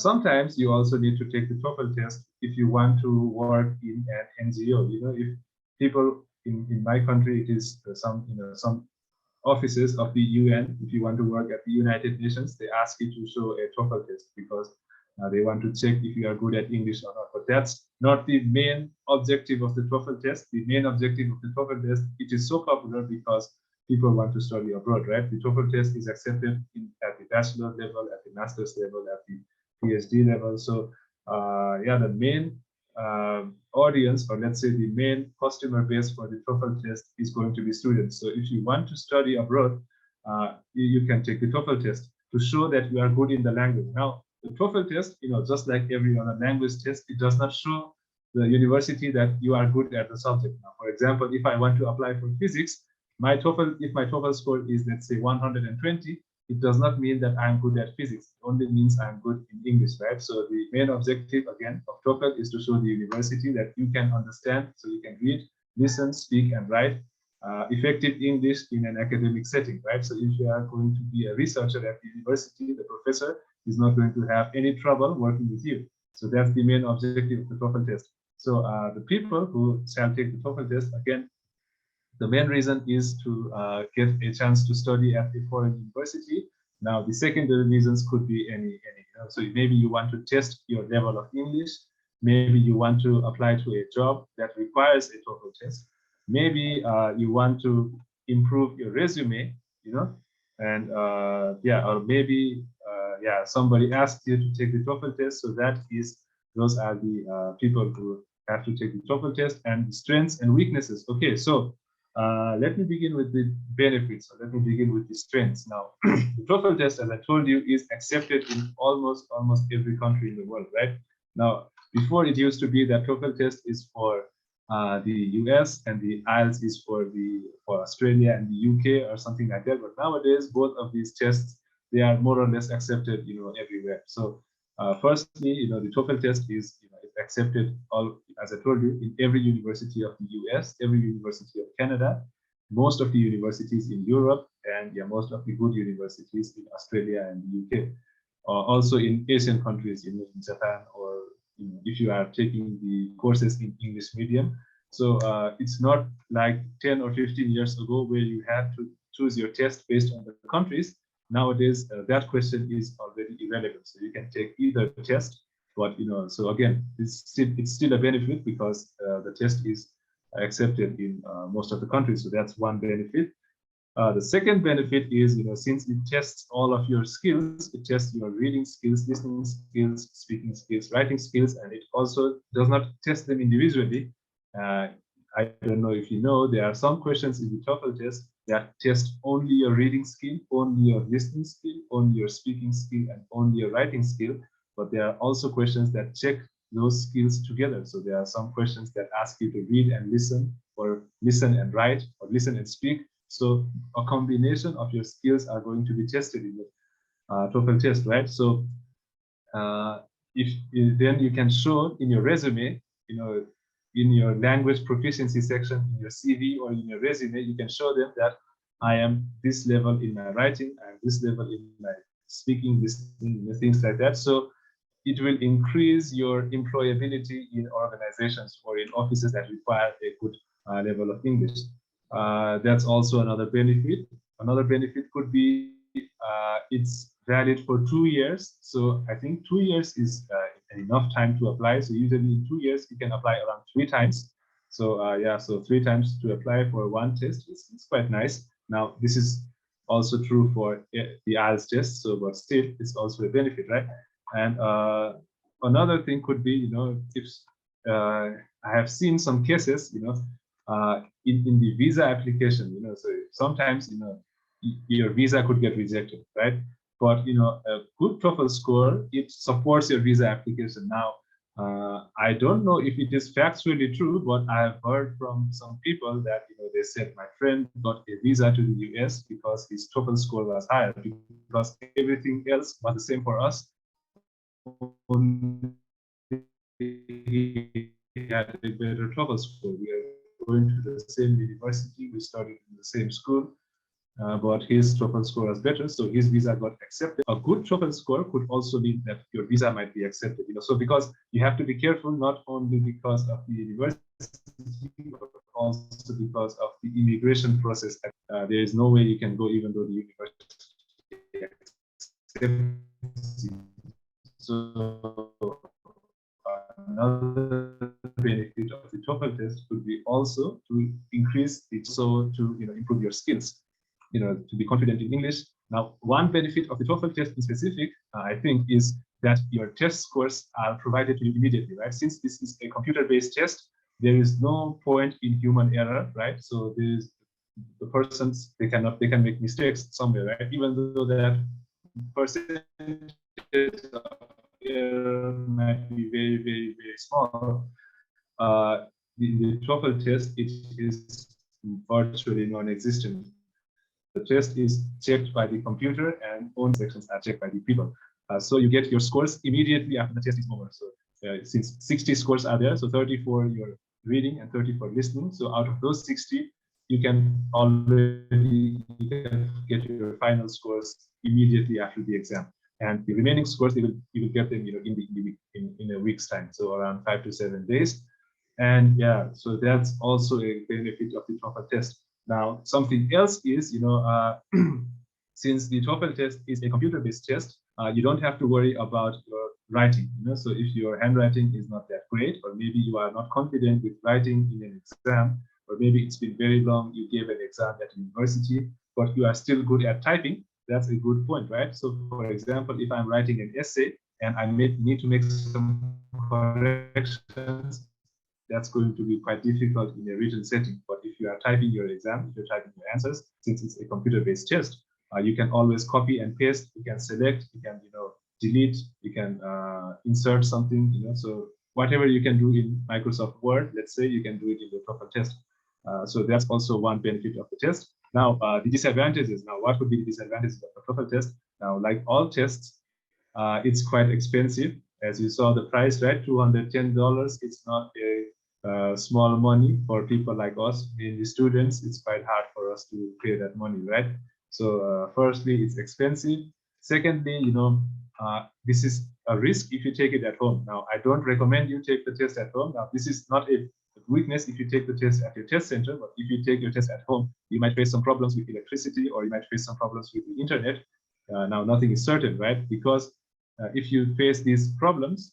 Sometimes you also need to take the TOEFL test if you want to work in an NGO. If people in my country, it is some offices of the UN. If you want to work at the United Nations, they ask you to show a TOEFL test because they want to check if you are good at English or not. But that's not the main objective of the TOEFL test. The main objective of the TOEFL test, it is so popular because people want to study abroad, right? The TOEFL test is accepted at the bachelor level, at the master's level, at the PhD level. So yeah, the main audience, or let's say the main customer base for the TOEFL test is going to be students. So if you want to study abroad, you can take the TOEFL test to show that you are good in the language. Now, the TOEFL test, just like every other language test, it does not show the university that you are good at the subject. Now, for example, if I want to apply for physics, if my TOEFL score is, let's say, 120, it does not mean that I'm good at physics. It only means I'm good in English, right? So the main objective, again, of TOEFL is to show the university that you can understand, so you can read, listen, speak, and write effective English in an academic setting, right? So if you are going to be a researcher at the university, the professor is not going to have any trouble working with you. So that's the main objective of the TOEFL test. So the people who shall take the TOEFL test, again, the main reason is to get a chance to study at a foreign university. Now, the secondary reasons could be any. So maybe you want to test your level of English. Maybe you want to apply to a job that requires a TOEFL test. Maybe you want to improve your resume, and yeah, or maybe yeah, somebody asked you to take the TOEFL test, so those are the people who have to take the TOEFL test, and the strengths and weaknesses. Okay, so let me begin with the benefits. So let me begin with the strengths. Now, the TOEFL test, as I told you, is accepted in almost every country in the world, right? Now, before it used to be that TOEFL test is for the US and the IELTS is for Australia and the UK or something like that. But nowadays, both of these tests, they are more or less accepted, everywhere. So firstly, the TOEFL test is it's accepted as I told you, in every university of the US, every university of Canada, most of the universities in Europe, and yeah, most of the good universities in Australia and the UK. Also in Asian countries, in Japan, or if you are taking the courses in English medium. So it's not like 10 or 15 years ago where you had to choose your test based on the countries. Nowadays, that question is already irrelevant. So you can take either test, but so again, it's still a benefit because the test is accepted in most of the countries. So that's one benefit. The second benefit is, since it tests all of your skills, it tests your reading skills, listening skills, speaking skills, writing skills, and it also does not test them individually. I don't know if you know, there are some questions in the TOEFL test that test only your reading skill, only your listening skill, only your speaking skill, and only your writing skill. But there are also questions that check those skills together. So there are some questions that ask you to read and listen, or listen and write, or listen and speak. So a combination of your skills are going to be tested in the TOEFL test, right? So if then you can show in your resume, in your language proficiency section, in your CV or in your resume, you can show them that I am this level in my writing, I am this level in my speaking, listening, things like that. So it will increase your employability in organizations or in offices that require a good level of English. That's also another benefit. Another benefit could be it's valid for 2 years. So I think 2 years is enough time to apply. So usually in 2 years, you can apply around 3 times. So yeah, so 3 times to apply for one test. It's quite nice. Now, this is also true for the IELTS test. So, but still, it's also a benefit, right? And another thing could be, if I have seen some cases, in the visa application, so sometimes, your visa could get rejected, right? But, a good TOEFL score, it supports your visa application. Now, I don't know if it is factually true, but I have heard from some people that, they said my friend got a visa to the US because his TOEFL score was higher, because everything else was the same for us. He had a better TOEFL score. We are going to the same university, we studied in the same school, but his TOEFL score was better, so his visa got accepted. A good TOEFL score could also mean that your visa might be accepted. So because you have to be careful, not only because of the university, but also because of the immigration process. There is no way you can go even though the university accepts you. So another benefit of the TOEFL test could be also to increase it, so to improve your skills, to be confident in English. Now, one benefit of the TOEFL test in specific, I think, is that your test scores are provided to you immediately, right? Since this is a computer-based test, there is no point in human error, right? So there's the persons, they can make mistakes somewhere, right? Even though that percentage of error might be very, very, very small. In the TOEFL test, it is virtually non-existent. The test is checked by the computer, and own sections are checked by the people. So you get your scores immediately after the test is over. So since 60 scores are there, so 30 for your reading and 30 for listening. So out of those 60, you can get your final scores immediately after the exam. And the remaining scores, you will get them in a week's time, so around 5 to 7 days. And yeah, so that's also a benefit of the TOEFL test. Now, something else is, since the TOEFL test is a computer-based test, you don't have to worry about your writing. So if your handwriting is not that great, or maybe you are not confident with writing in an exam, or maybe it's been very long, you gave an exam at university, but you are still good at typing, that's a good point, right? So for example, if I'm writing an essay and I need to make some corrections, that's going to be quite difficult in a written setting. But if you are typing your exam, if you're typing your answers, since it's a computer-based test, you can always copy and paste. You can select, you can delete, you can insert something, so whatever you can do in Microsoft Word, let's say, you can do it in the TOEFL test. So that's also one benefit of the test. Now, the disadvantages. Now, what would be the disadvantages of the TOEFL test? Now, like all tests, it's quite expensive. As you saw the price, right? $210. It's not a small money for people like us, mainly students. It's quite hard for us to pay that money, right? So firstly, it's expensive. Secondly, this is a risk if you take it at home. Now, I don't recommend you take the test at home. Now, this is not a weakness if you take the test at your test center, but if you take your test at home, you might face some problems with electricity, or you might face some problems with the internet. Now, nothing is certain, right? Because if you face these problems,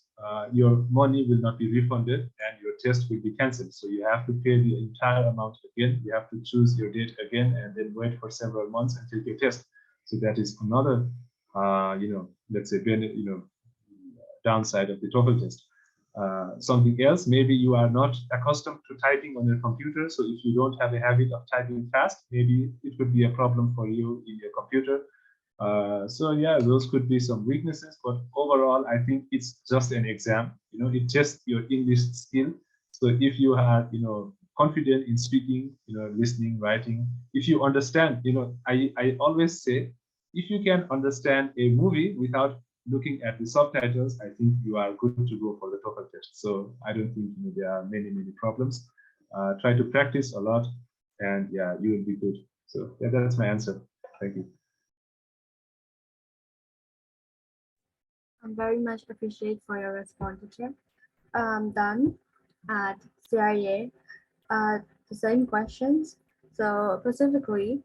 your money will not be refunded and your test will be cancelled. So you have to pay the entire amount again. You have to choose your date again and then wait for several months and take your test. So that is another, let's say, downside of the TOEFL test. Something else, maybe you are not accustomed to typing on your computer. So if you don't have a habit of typing fast, maybe it could be a problem for you in your computer. So yeah, those could be some weaknesses, but overall, I think it's just an exam. It tests your English skill. So if you are, confident in speaking, listening, writing, if you understand, I always say, if you can understand a movie without looking at the subtitles, I think you are good to go for the TOEFL test. So I don't think there are many problems. Try to practice a lot, and yeah, you will be good. So yeah, that's my answer. Thank you. I very much appreciate for your response, teacher. Then at CIA, the same questions. So specifically,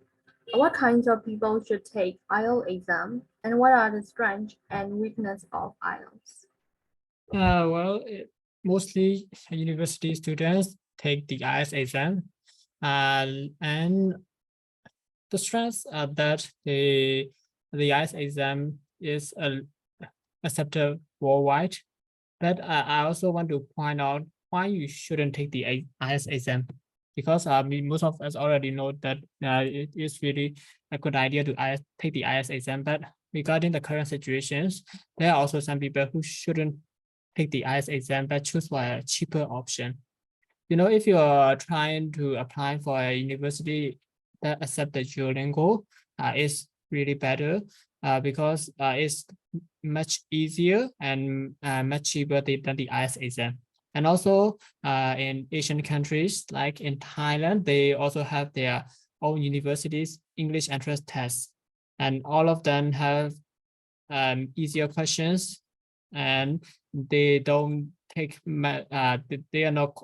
what kinds of people should take IELTS exam, and what are the strengths and weakness of IELTS? Mostly university students take the IELTS exam, and the strengths are that the IELTS exam is accepted worldwide. But I also want to point out why you shouldn't take the IELTS exam, because most of us already know that it is really a good idea to take the IELTS exam. But regarding the current situations, there are also some people who shouldn't take the IELTS exam but choose for a cheaper option. If you are trying to apply for a university that accept the Duolingo, it's really better because it's much easier and much cheaper than the IELTS exam. And also in Asian countries, like in Thailand, they also have their own universities English entrance tests, and all of them have easier questions, and they don't take they are not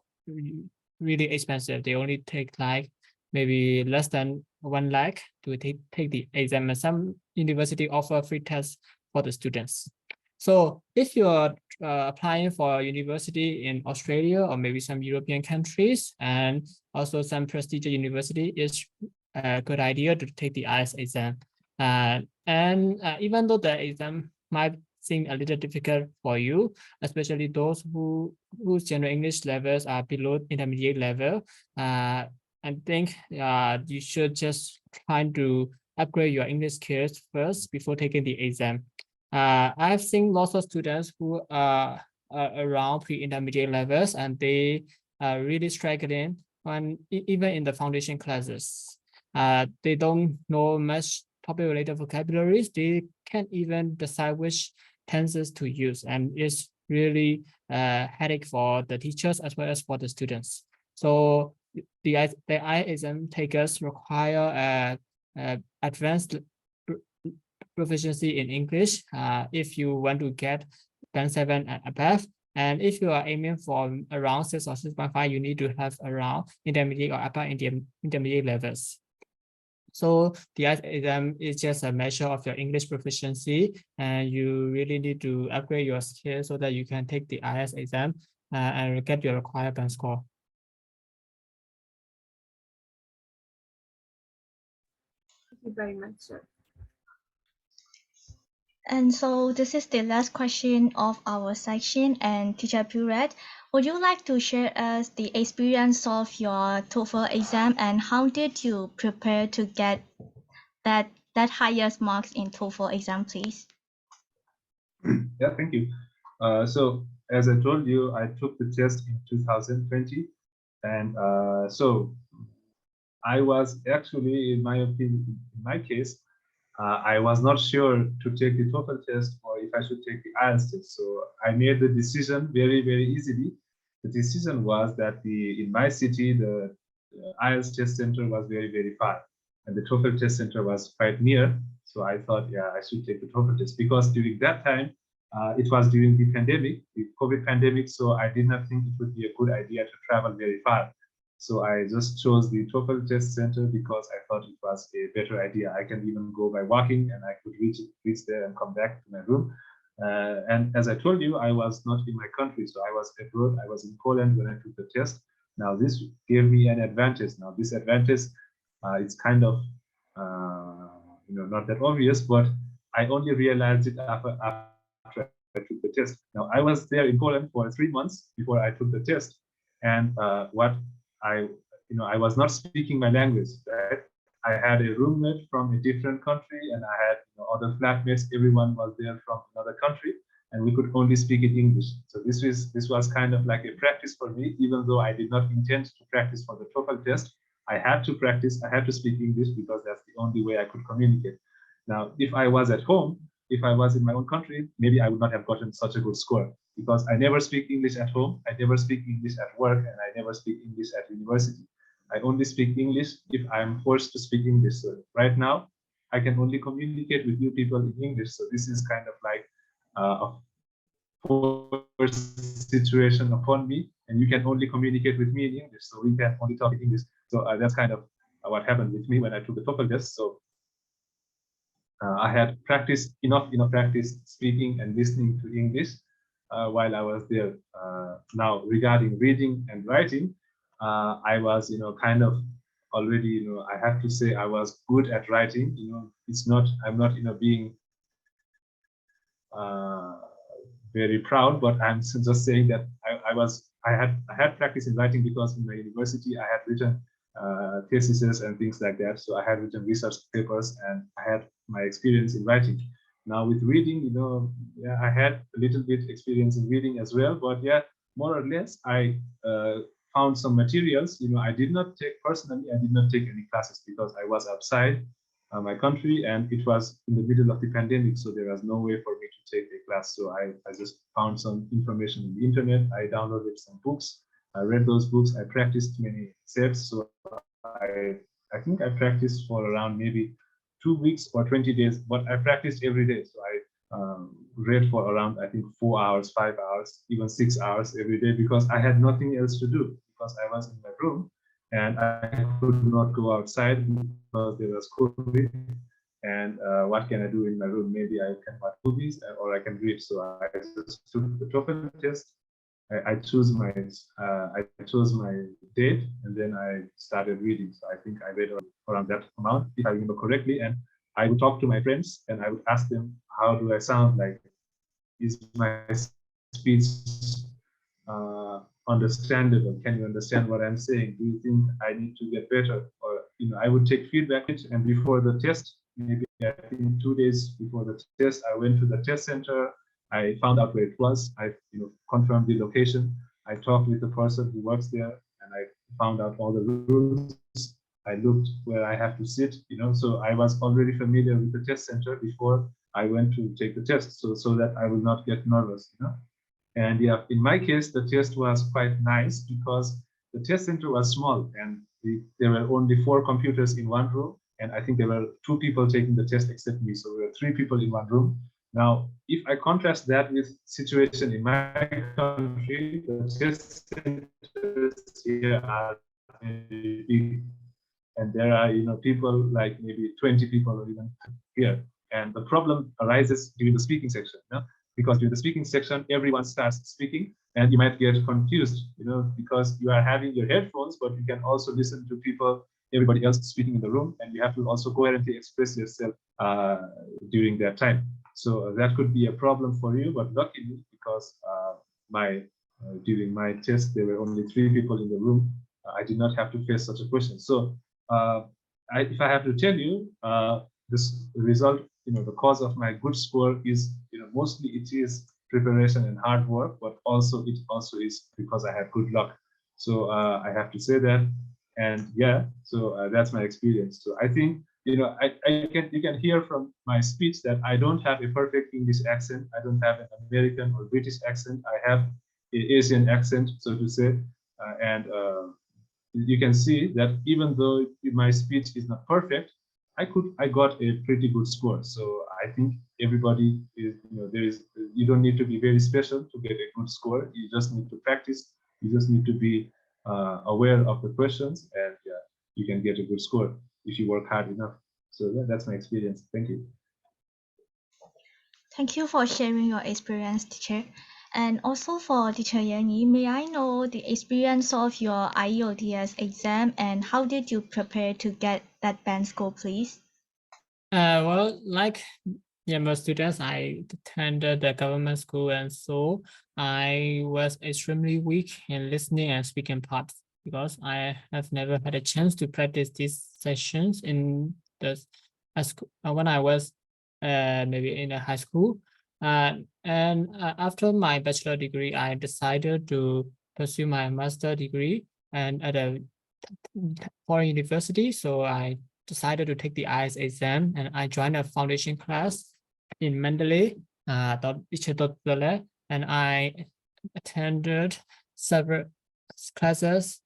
really expensive. They only take like maybe less than 1 lakh to take the exam, and some university offer free tests for the students. So if you're applying for a university in Australia or maybe some European countries and also some prestigious university, it's a good idea to take the IELTS exam. And even though the exam might seem a little difficult for you, especially those whose general English levels are below intermediate level, I think you should just try to upgrade your English skills first before taking the exam. I've seen lots of students who are around pre-intermediate levels, and they are really struggling even in the foundation classes. They don't know much topic-related vocabularies. They can't even decide which tenses to use, and it's really a headache for the teachers as well as for the students. So the IELTS exam takers require advanced proficiency in English if you want to get Band 7 and above. And if you are aiming for around 6 or 6.5, you need to have around intermediate or upper intermediate levels. So the IELTS exam is just a measure of your English proficiency, and you really need to upgrade your skills so that you can take the IELTS exam and get your required band score. Thank you very much, sir. And so this is the last question of our section. And Teacher Purak, would you like to share us the experience of your TOEFL exam and how did you prepare to get that highest marks in TOEFL exam, please? Yeah, thank you. So as I told you, I took the test in 2020, and so I was actually, in my opinion, in my case, I was not sure to take the TOEFL test or if I should take the IELTS test. So I made the decision very, very easily. The decision was that in my city, the IELTS test center was very, very far, and the TOEFL test center was quite near. So I thought, yeah, I should take the TOEFL test because during that time, it was during the pandemic, the COVID pandemic. So I did not think it would be a good idea to travel very far. So I just chose the TOEFL test center because I thought it was a better idea. I can even go by walking and I could reach there and come back to my room. And as I told you, I was not in my country. So I was abroad. I was in Poland when I took the test. Now this gave me an advantage. Now this advantage, it's kind of, not that obvious, but I only realized it after I took the test. Now I was there in Poland for 3 months before I took the test. And what I, I was not speaking my language, right? I had a roommate from a different country, and I had other flatmates. Everyone was there from another country, and we could only speak in English. So this was kind of like a practice for me, even though I did not intend to practice for the TOEFL test. I had to practice. I had to speak English because that's the only way I could communicate. Now, if I was at home, if I was in my own country, maybe I would not have gotten such a good score because I never speak English at home, I never speak English at work, and I never speak English at university. I only speak English if I'm forced to speak English. So right now, I can only communicate with you people in English. So this is kind of like a forced situation upon me, and you can only communicate with me in English. So we can only talk in English. So that's kind of what happened with me when I took the TOEFL test. So I had practiced enough practice speaking and listening to English while I was there. Now, regarding reading and writing, I was, kind of already, I have to say I was good at writing. It's not, I'm not, being very proud, but I'm just saying that I had practice in writing because in my university I had written theses and things like that. So I had written research papers and I had my experience in writing. Now with reading, yeah, I had a little bit experience in reading as well, but yeah, more or less I found some materials. I did not take any classes because I was outside my country and it was in the middle of the pandemic, so there was no way for me to take a class. So I just found some information on the internet. I downloaded some books. I read those books. I practiced many sets. So I think I practiced for around maybe 2 weeks or 20 days, but I practiced every day. So I read for around, I think, 4 hours, 5 hours, even 6 hours every day because I had nothing else to do because I was in my room and I could not go outside because there was COVID. And what can I do in my room? Maybe I can watch movies or I can read. So I just took the TOEFL test. I chose my date and then I started reading. So I think I read around that amount, if I remember correctly. And I would talk to my friends and I would ask them, how do I sound? Like, is my speech understandable? Can you understand what I'm saying? Do you think I need to get better? Or I would take feedback. And before the test, maybe I think 2 days before the test, I went to the test center. I found out where it was. I confirmed the location. I talked with the person who works there, and I found out all the rules. I looked where I have to sit. So I was already familiar with the test center before I went to take the test, so that I will not get nervous. And yeah, in my case, the test was quite nice because the test center was small and there were only 4 computers in one room. And I think there were 2 people taking the test except me. So there were 3 people in one room. Now, if I contrast that with situation in my country, the test centers here are very big. And there are, people like maybe 20 people or even here. And the problem arises during the speaking section. Because during the speaking section, everyone starts speaking and you might get confused, because you are having your headphones, but you can also listen to everybody else speaking in the room, and you have to also coherently express yourself during that time. So that could be a problem for you, but luckily, because during my test, there were only 3 people in the room, I did not have to face such a question. So if I have to tell you, this result, the cause of my good score is, mostly it is preparation and hard work, but it also is because I have good luck. So I have to say that, and yeah, so that's my experience. So I think, you can hear from my speech that I don't have a perfect English accent. I don't have an American or British accent. I have an Asian accent, so to say, and you can see that even though my speech is not perfect, I got a pretty good score. So I think everybody is, you don't need to be very special to get a good score. You just need to practice. You just need to be aware of the questions, and you can get a good score if you work hard enough. So that's my experience. Thank you. Thank you for sharing your experience, teacher. And also for teacher Yani, may I know the experience of your IELTS exam and how did you prepare to get that band score, please? Well, like most students, I attended the government school, and so I was extremely weak in listening and speaking parts because I have never had a chance to practice these sessions in the when I was maybe in a high school. And after my bachelor degree, I decided to pursue my master degree and at a foreign university. So I decided to take the IELTS exam, and I joined a foundation class in Mandalay, and I attended several classes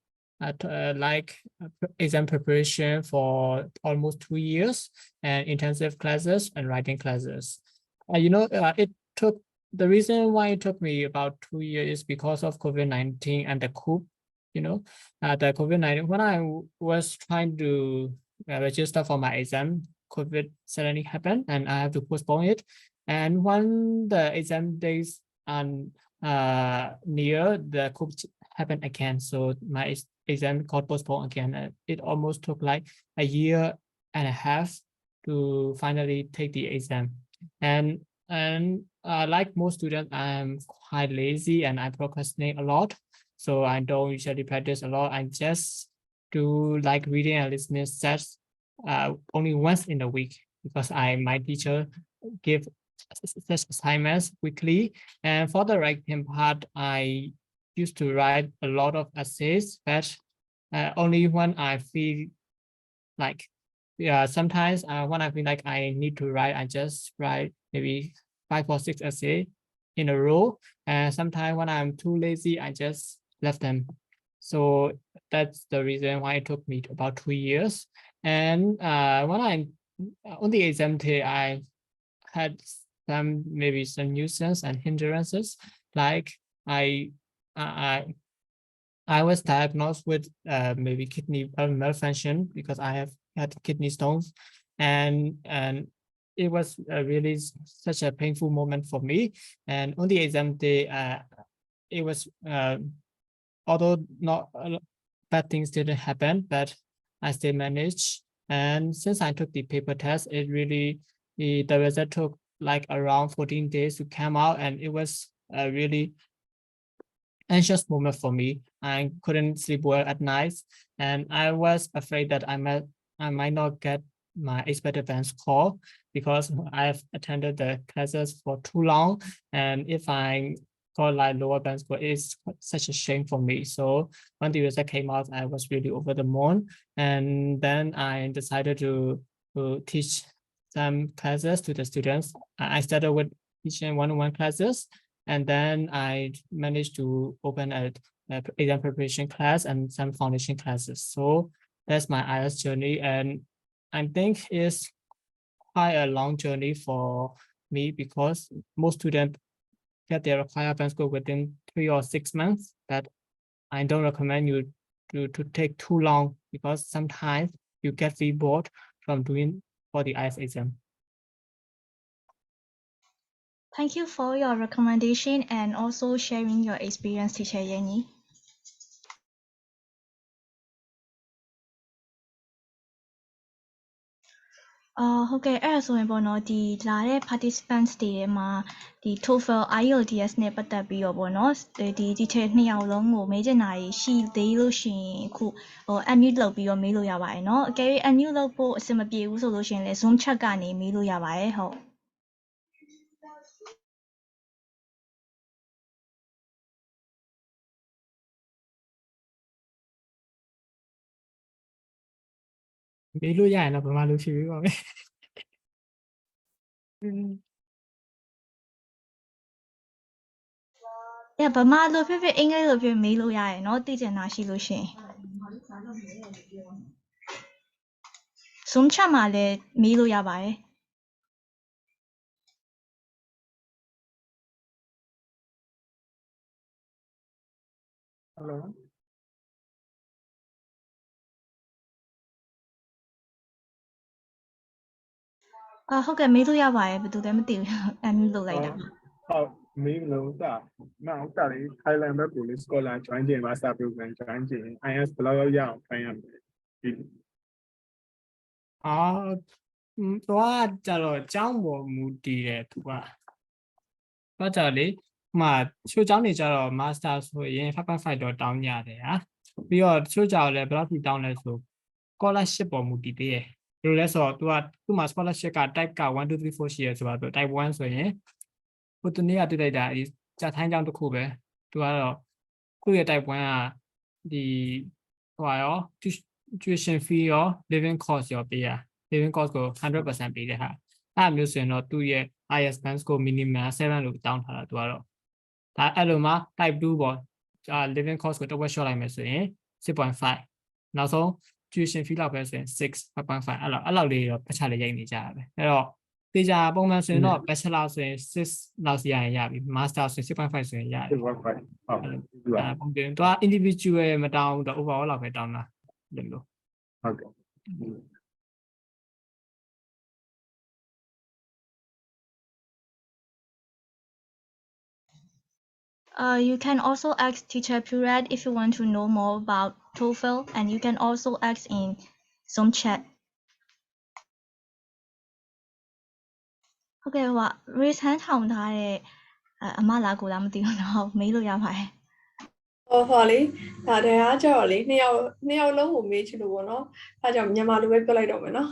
like exam preparation for almost 2 years, and intensive classes and writing classes. It took the reason why it took me about 2 years is because of COVID-19 and the coup. The COVID-19, when I was trying to register for my exam, COVID suddenly happened and I have to postpone it. And when the exam days are near, the COVID happened again. So my exam got postponed again. And it almost took like a year and a half to finally take the exam. And like most students, I'm quite lazy and I procrastinate a lot. So I don't usually practice a lot. I just do like reading and listening sets only once in a week because my teacher give such assignments weekly. And for the writing part, I used to write a lot of essays, but only when I feel like, sometimes when I feel like I need to write, I just write maybe 5 or 6 essays in a row. And sometimes when I'm too lazy, I just left them. So that's the reason why it took me about 2 years. And when I on the exam day, I had maybe some nuisance and hindrances, like I I I was diagnosed with maybe kidney malfunction because I have had kidney stones, and it was really such a painful moment for me. And on the exam day, it was although not bad things didn't happen, but I still managed. And since I took the paper test, the result took like around 14 days to come out, and it was a really anxious moment for me. I couldn't sleep well at night, and I was afraid that I might not get my expected band score because I've attended the classes for too long, and if I got like lower band score, it's such a shame for me. So when the result came out, I was really over the moon, and then I decided to teach some classes to the students. I started with teaching one-on-one classes, and then I managed to open a exam preparation class and some foundation classes. So that's my IELTS journey. And I think it's quite a long journey for me because most students get their required band score within 3 or 6 months. But I don't recommend you to take too long because sometimes you get bored from doing for the IELTS exam. Thank you for your recommendation and also sharing your experience, teacher Yani. ဟုတ်ကဲ့အဲ့ဒါဆိုရင်ပေါ့နော်ဒီလာတဲ့ participants တွေထဲမှာဒီ TOEFL IELTS နဲ့ပတ်သက်ပြီးတော့ပေါ့နော်ဒီ teacher 2ယောက်လုံးကိုမေးချင်တာရှိသေးလို့ရှိရင်အခုunmute လုပ်ပြီးတော့မေးလို့ရပါတယ်နော်အကယ်၍ unmute လုပ်ဖို့အဆင်မပြေဘူးဆိုလို့ရှိရင်လည်း Zoom chat ကနေမေးလို့ရပါတယ်ဟုတ်မေးလို့ရရင်တော့ဘာမှလုပ်ဖြစ်ပြီးပါမယ်ဗမာလိုဖြစ်ဖြစ်အင်္ဂလိပ်လိုဖြစ်မေးလို့ရတယ်နော်သိချင်တာရှိလို့ရှိရင် Zoom chat မှာလည်းမေးလို့ရပါတယ် Hello ဟုတ်ကဲ့မေးလို့ရပါတယ်ဘယ်သူလဲမသိဘူး unmute လုပ်လိုက်တာ ဟုတ်မေးလို့နောက်တာလေး Thailand ဘက်ကိုလေး scholar join ခြင်း master program join ခြင်း IELTS ဘယ်လောက်ရအောင်ဖိုင်ရမလဲဒီတော့ကြတော့အကြောင်းပေါ်မူတည်တယ်သူကကြလေချိုးเจ้าနေကြတော့ master ဆိုရင် 5.5 တော့တောင်းရတယ်ဟာပြီးတော့ချိုးเจ้าလည်းဘယ်လောက်ထိတောင်းလဲဆို scholarship ပေါ်မူတည်သေးတယ်ဘယ်လိုလဲဆိုတော့သူ့မှာ scholarship က type က1 2 3 4ရှိရဆိုတော့ type 1ဆိုရင်ဟိုတနေ့ကတွေ့လိုက်တာဒီကြာထိုင်းကြောင်းတစ်ခုပဲသူကတော့ခုရဲ့ type 1ကဒီရော tuition fee ရော living cost ရောပေးရ living cost ကို 100% ပေးတဲ့ဟာအဲ့မျိုးဆိုရင်တော့သူ့ရဲ့ IELTS band score minimum 7လို့တောင်းထားတာသူကတော့ဒါအဲ့လိုမှ type 2ပေါ့living cost ကိုတစ်ဝက် short လိုက်မယ်ဆိုရင်6.5နောက်ဆုံး tuition fee လောက်ပဲဆိုရင်6.5အဲ့လောက်လေးတော့ပတ်ချလေးရိုက်နေကြတာပဲအဲ့တော့တေချာပုံမှန်ဆိုရင်တော့ bachelor ဆိုရင်6လောက်စီရရင်ရပြီ master ဆိုရင်6.5ဆိုရင်ရတယ်ဟုတ်ပုံတင်တော့ individual မတောင်းတော့ overall လောက်ပဲတောင်းတာလို့လို့ဟုတ်ကဲ့ You can also ask teacher Purak if you want to know more about TOEFL and you can also ask in Zoom chat ဟုတ်ကဲ့raise hand ထောင်ထားတဲ့အမလားကိုလားမသိဘူးတော့မေးလို့ရပါတယ်ဟောလေဒါတရားကြော်လေနှစ်ယောက်လုံးကိုမေးချင်လို့ပေါ့နော်အဲကြောင့်မြန်မာလိုပဲပြောလိုက်တော့မယ်နော်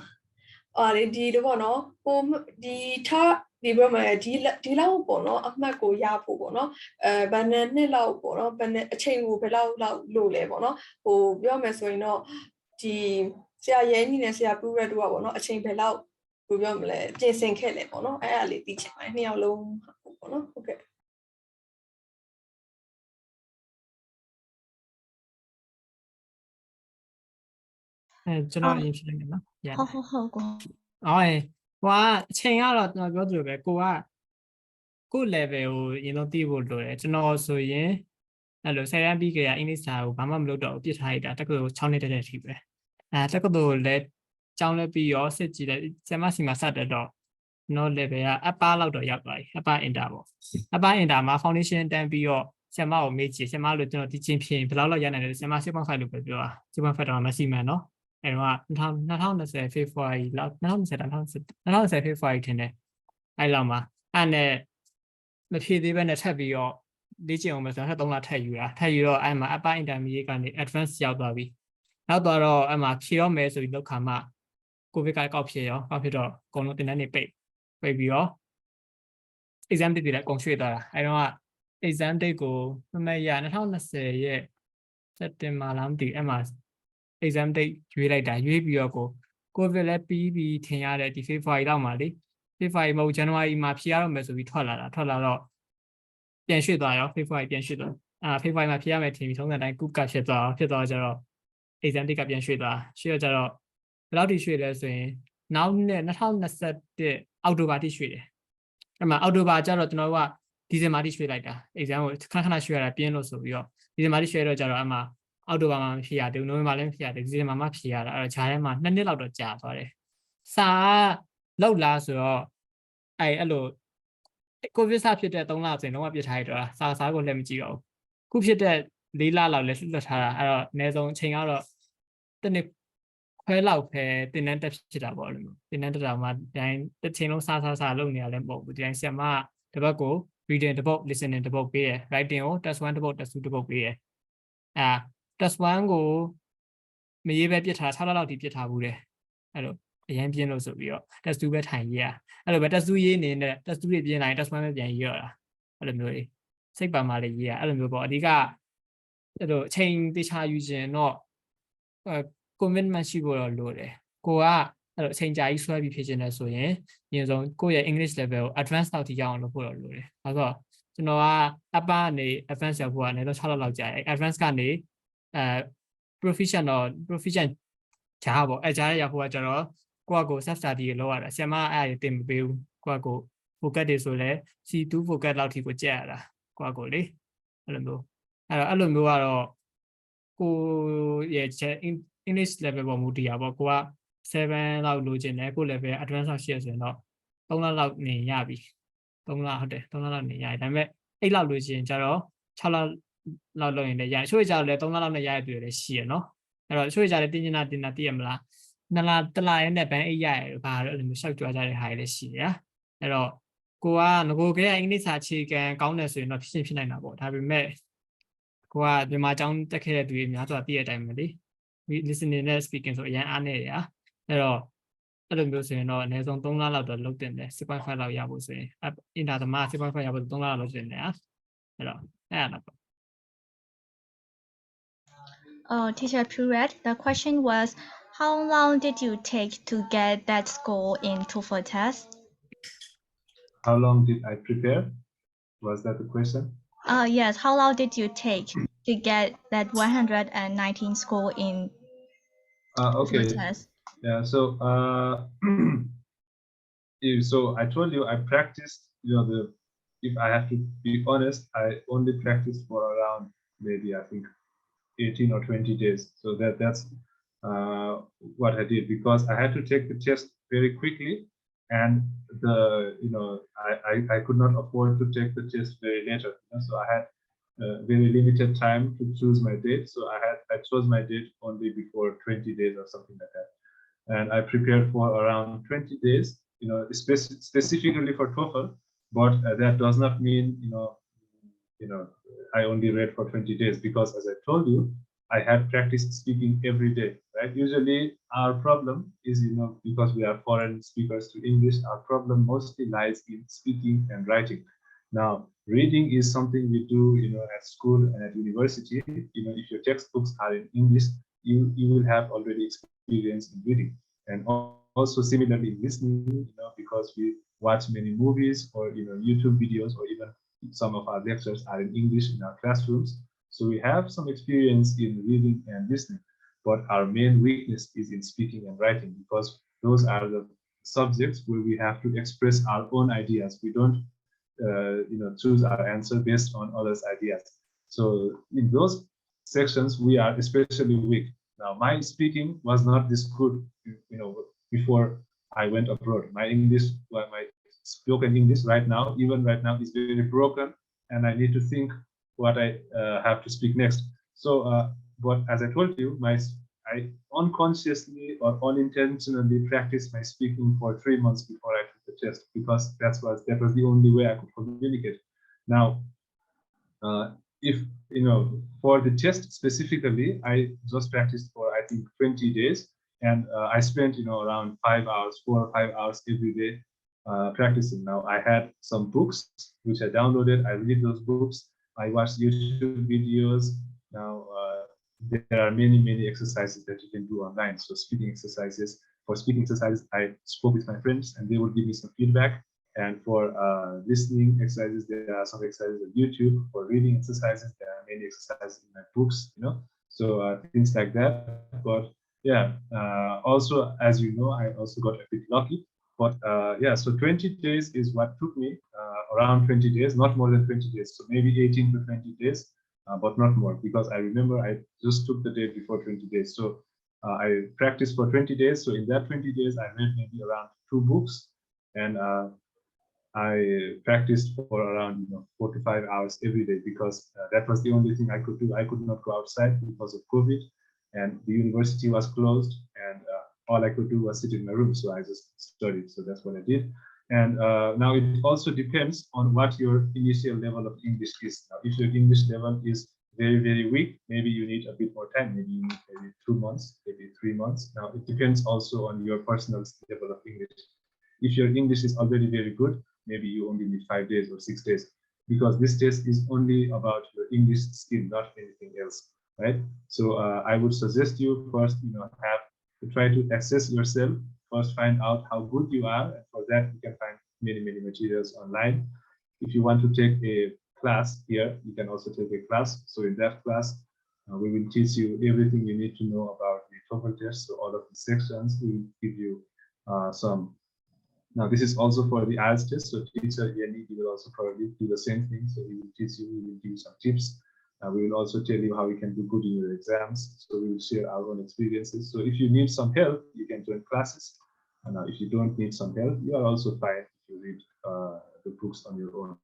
လေဒီလိုပေါ့နော်ကိုဒီထားဒီဘက်မှာဒီလောက်ပေါ့နော်အမှတ်ကိုရဖို့ပေါ့နော်ဘယ်နှစ်လောက်ပေါ့နော်ဘယ်နှစ်အချိန်ကိုဘယ်လောက်လို့လဲပေါ့နော်ပြောမယ်ဆိုရင်တော့ဒီဆရာရဲညီနဲ့ဆရာပူရက်တို့ကပေါ့နော်အချိန်ဘယ်လောက်ပြောမလဲပြင်ဆင်ခဲ့လဲပေါ့နော်အဲ့ဒါလေးသိချင်ပါတယ်နှစ်ယောက်လုံးပေါ့နော်ဟုတ်ကဲ့ကျွန်တော်အရင်ဖြစ်နေနော်ဟုတ်ကိုအချိန်ကတော့ကျွန်တော်ပြောသလိုပဲကို level ကိုအရင်ဆုံးသိဖို့လိုတယ်ကျွန်တော်ဆိုရင်အဲ့လို10ရန်ပြီးကြရအင်္ဂလိပ်စာကိုဘာမှမလုပ်တော့ပြစ်ထားလိုက်တာတက္ကသိုလ်6နှစ်တဲ့အထိပဲတက္ကသိုလ်လည်းကျောင်းလည်းပြီးရောစစ်ကြည့်တယ်ဆရာမစီမှာစတက်တော့နော် level က upper လောက်တော့ရောက်သွားပြီ upper inter ပေါ့ upper inter မှာ foundation တန်းပြီးတော့ဆရာမကိုမေးကြည့်ဆရာမလို့ကျွန်တော်ဒီချင်းဖြင်ဘယ်လောက်ရနိုင်လဲဆရာမ 6.5 လို့ပဲပြောတာ 6.5 တော့ maximum နော်အဲ့တော့2020 February လောက်2020 February ထင်တယ်အဲ့လောက်မှာအဲ့နဲ့မဖြည့်သေးဘဲနဲ့ထပ်ပြီးတော့လေ့ကျင့်အောင်ပဲဆိုတော့3လထပ်ယူတော့အဲ့မှာ upper intermediate ကနေ advanced ရောက်သွားပြီနောက်တော့အဲ့မှာဖြည့်တော့မယ်ဆိုပြီးလောက်ခါမှကိုဗစ်ကကောက်ဖြစ်တော့အကုန်လုံးတင်တန်းနေပိတ်ပြီးတော့ exam date တွေလည်းအကုန်ရွှေ့သွားတာအဲ့တော့ exam date ကိုမမရ2020ရဲ့စက်တင်ဘာလားမသိဘူးအဲ့မှာ exam date ရွေးလိုက်တာရွေးပြီးတော့ကိုဗစ်လည်းပြီးထင်ရတဲ့ဒီ February လောက်မှာလေ February မဟုတ် January မှာဖြေရတော့မယ်ဆိုပြီးထွက်လာတော့ပြန်ရွှေ့သွားရော February ပြန်ရွှေ့သွားFebruary မှာဖြေရမယ်ထင်ပြီးထုံးစံတိုင်း group ကဖြစ်သွားကြတော့ exam date ကပြန်ရွှေ့သွားရွှေ့တော့ကြတော့ဘယ်လောက်ထိရွှေ့လဲဆိုရင်နောက်နှစ်2021အောက်တိုဘာထိရွှေ့တယ်အဲ့မှာအောက်တိုဘာကျတော့ကျွန်တော်တို့ကဒီဇင်ဘာထိရွှေ့လိုက်တာ exam ကိုခဏရွှေ့ရတာပြင်းလို့ဆိုပြီးတော့ဒီဇင်ဘာထိရွှေ့တော့ကြတော့အဲ့မှာအောက်တိုဘာမှာမဖြေရဘူးနိုဝင်ဘာလည်းမဖြေရဘူးဒီဇင်ဘာမှာဖြေရတာအဲ့တော့ဂျားထဲမှာ2နှစ်လောက်တော့ကြာသွားတယ်စာလောက်လားဆိုတော့အဲ့လိုကိုဗစ်စဖြစ်တဲ့3လဆိုရင်လုံးဝပြစ်ထားရတော့စာကိုလည်းမကြည့်တော့ဘူးခုဖြစ်တဲ့4လလောက်လည်းလွတ်ထားတာအဲ့တော့အနည်းဆုံးအချိန်ကတော့တစ်နှစ် ခွဲလောက်ပဲတင်တန်းတက်ဖြစ်တာပေါ့လို့တင်တန်းတက်တာမှတိုင်းတစ်ချိန်လုံးစားလုပ်နေရလဲမဟုတ်ဘူးဒီတိုင်းဆရာမတစ်ပတ်ကို reading တစ်ပုတ် listening တစ်ပုတ်ပေးရ writing ကို test 1တစ်ပုတ် test 2တစ်ပုတ်ပေးရtest 1ကိုမရေးပဲပြစ်ထား6လလောက်ထိပြစ်ထားဘူးတယ်အဲ့လိုအရင်ပြင်းလို့ဆိုပြီးတော့ test 2ပဲထိုင်ရေးရအဲ့လိုပဲ test 2ရေးနေတဲ့ test 2တွေပြင်းလာရင် test 1ပဲပြန်ရေးရတာအဲ့လိုမျိုးလေးစိတ်ပါမှလည်းရေးရအဲ့လိုမျိုးပေါ့အဓိကအဲ့လိုအချိန်တေချာယူခြင်းတော့ commitment ရှိဖို့တော့လိုတယ်ကိုကအဲ့လိုအချိန်ကြာကြီးဆွဲပြီးဖြစ်ခြင်းလဲဆိုရင်အရင်ဆုံးကိုယ့်ရဲ့ English level ကို advance လောက်ထိရအောင်လုပ်ဖို့တော့လိုတယ်ဒါဆိုကျွန်တော်က upper ကနေ advance ရောက်ဖို့ကလည်းတော့6လောက်ကြာတယ် advance ကနေproficient ကြားပေါ့ကြားရရောက်ဖို့ကကျတော့ကိုယ့်အကို self study ကိုလုပ်ရတာဆရာမအဲ့ဒါတင်မပေးဘူးကိုယ့်အကို focus တွေဆိုလဲ C2 focus လောက်ထိကိုကြက်ရတာကိုယ့်အကိုလေအဲ့လိုမျိုးအဲ့လိုမျိုးကတော့ကိုရဲ့ English level ပေါ်မူတည်ရပေါ့ကိုက7လောက်လိုချင်တယ်ကို level advance လောက်ရှိရဆိုရင်တော့3လလောက်နေရပြီ3လဟုတ်တယ်3လလောက်နေရဒါပေမဲ့8လောက်လိုချင်ကြတော့6လလောက်လုပ်ရင်လည်းရချို့ကြတော့လည်း3လလောက်နဲ့ရရတူလည်းရှိရနော်အဲ့တော့ချို့ကြလည်းတင်နေတာသိရမလား2လ1လရဲနဲ့ဘန်း8ရရဘာလို့အဲ့လိုမျိုးရှောက်ကြွားကြတဲ့ဟာတွေလည်းရှိရအဲ့တော့ကိုကငကိုကလေးအင်္ဂလိပ်စာအခြေခံကောင်းတယ်ဆိုရင်တော့ဖြစ်နိုင်တာပေါ့ဒါပေမဲ့ကိုကမြန်မာကျောင်းတက်ခဲ့တဲ့သူတွေများစွာသိတဲ့အတိုင်းပဲလေ listening နဲ့ speaking ဆိုအရင်အားနေရအဲ့တော့အဲ့လိုမျိုးဆိုရင်တော့အနည်းဆုံး3လလောက်တော့လုပ်တင်တယ် 6.5 လောက်ရဖို့ဆိုရင်အင်တာသမား 6.5 ရဖို့3လလောက်လုပ်တင်တယ်အဲ့တော့အဲ့ဒါပေါ့Teacher Purak, the question was, how long did you take to get that score in TOEFL test? How long did I prepare? Was that the question? Yes, how long did you take to get that 119 score in okay. TOEFL test? Yeah, so so I told you I practiced, if I have to be honest, I only practiced for around maybe I think 18 or 20 days. So that's what I did because I had to take the test very quickly, and I could not afford to take the test very later. So I had very limited time to choose my date. So I chose my date only before 20 days or something like that, and I prepared for around 20 days. Specifically for TOEFL, but that does not mean I only read for 20 days because, as I told you, I had practiced speaking every day, right? Usually our problem is, because we are foreign speakers to English, our problem mostly lies in speaking and writing. Now, reading is something we do, at school and at university. If your textbooks are in English, you will have already experience in reading. And also similarly listening, because we watch many movies or, YouTube videos, or even some of our lectures are in English in our classrooms. So we have some experience in reading and listening, but our main weakness is in speaking and writing, because those are the subjects where we have to express our own ideas. We don't, choose our answer based on others' ideas. So in those sections, we are especially weak. Now, my speaking was not this good, before I went abroad. My spoken English right now, even right now, is very broken, and I need to think what I have to speak next. So, but as I told you, I unconsciously or unintentionally practiced my speaking for 3 months before I took the test, because that was the only way I could communicate. Now, if for the test specifically, I just practiced for I think 20 days, and I spent around 4 or 5 hours every day practicing. Now, I had some books which I downloaded. I read those books. I watched YouTube videos. Now, there are many exercises that you can do online. So speaking exercises. For speaking exercises, I spoke with my friends, and they would give me some feedback. And for listening exercises, there are some exercises on YouTube. For reading exercises, there are many exercises in my books. So things like that. But yeah, also, as you know, I also got a bit lucky. But yeah, so 20 days is what took me, around 20 days, not more than 20 days. So maybe 18 to 20 days, but not more, because I remember I just took the date before 20 days. So I practiced for 20 days. So in that 20 days, I read maybe around 2 books, and I practiced for around 4 to 5 hours every day, because that was the only thing I could do. I could not go outside because of COVID. and the university was closed, and all I could do was sit in my room. So I just studied. So that's what I did. And now it also depends on what your initial level of English is. Now, if your English level is very, very weak, maybe you need a bit more time. Maybe you need maybe 2 months, maybe 3 months. Now, it depends also on your personal level of English. If your English is already very good, maybe you only need 5 days or 6 days, because this test is only about your English skill, not anything else, right? So I would suggest you first, have to try to assess yourself. First, find out how good you are, and for that, you can find many, many materials online. If you want to take a class here, you can also take a class. So in that class, we will teach you everything you need to know about the TOEFL test. So all of the sections, we will give you some. Now, this is also for the IELTS test. So teacher Yanni, he will also probably do the same thing. So he will teach you, he will give you some tips. We will also tell you how you can do good in your exams. So we will share our own experiences. So if you need some help, you can join classes. And if you don't need some help, you are also fine if you read the books on your own.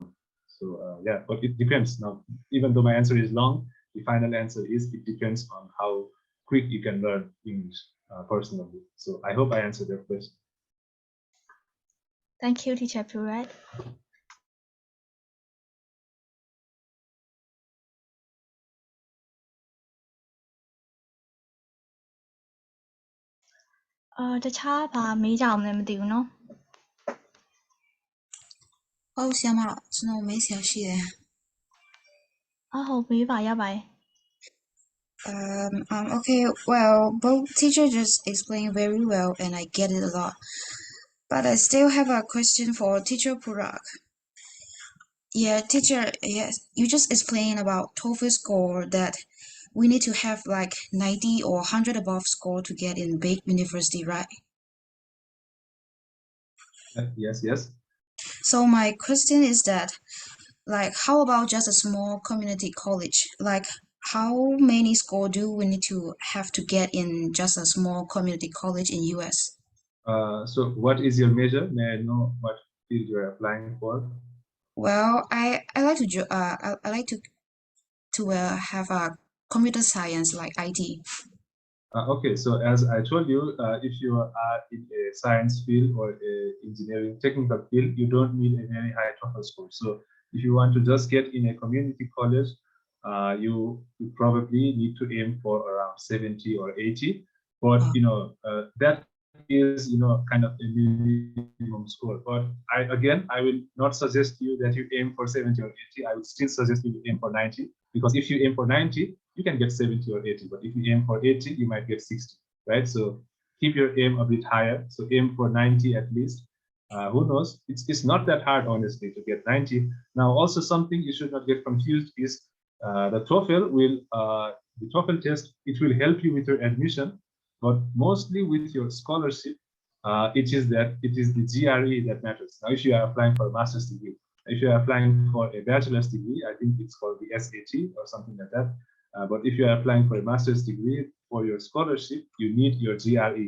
So yeah, but it depends. Now, even though my answer is long, the final answer is it depends on how quick you can learn English personally. So I hope I answered your question. Thank you, Teacher Purak. Tha တခြားဘာမေးကြအောင်လဲမသိဘူးเนาะ ဟုတ်ဆရာမကျွန်တော်မေးဆရာရှိတယ် ဟုတ်မေးပါရပါတယ် Okay, well, both teachers just explained very well and I get it a lot. But I still have a question for Teacher Purak. Yeah, teacher, yes, you just explained about TOEFL score that we need to have like 90 or 100 above score to get in big university, right? Yes. So my question is that, like, how about just a small community college? Like, how many score do we need to have to get in just a small community college in US? So what is your major? May I know what field you're applying for? Well, I like to have a computer science like IT. Okay, so as I told you, if you are in a science field or a engineering technical field, you don't need a very high TOEFL score. So if you want to just get in a community college, you probably need to aim for around 70 or 80. But that is kind of a minimum score. But I will not suggest you that you aim for 70 or 80. I would still suggest you aim for 90, because if you aim for 90, you can get 70 or 80. But if you aim for 80, you might get 60, right? So keep your aim a bit higher. So aim for 90 at least. Who knows? It's not that hard, honestly, to get 90. Now, also something you should not get confused is the TOEFL test. It will help you with your admission, but mostly with your scholarship. It is the GRE that matters. Now, if you are applying for a master's degree, if you are applying for a bachelor's degree, I think it's called the SAT or something like that. But if you are applying for a master's degree for your scholarship, you need your GRE.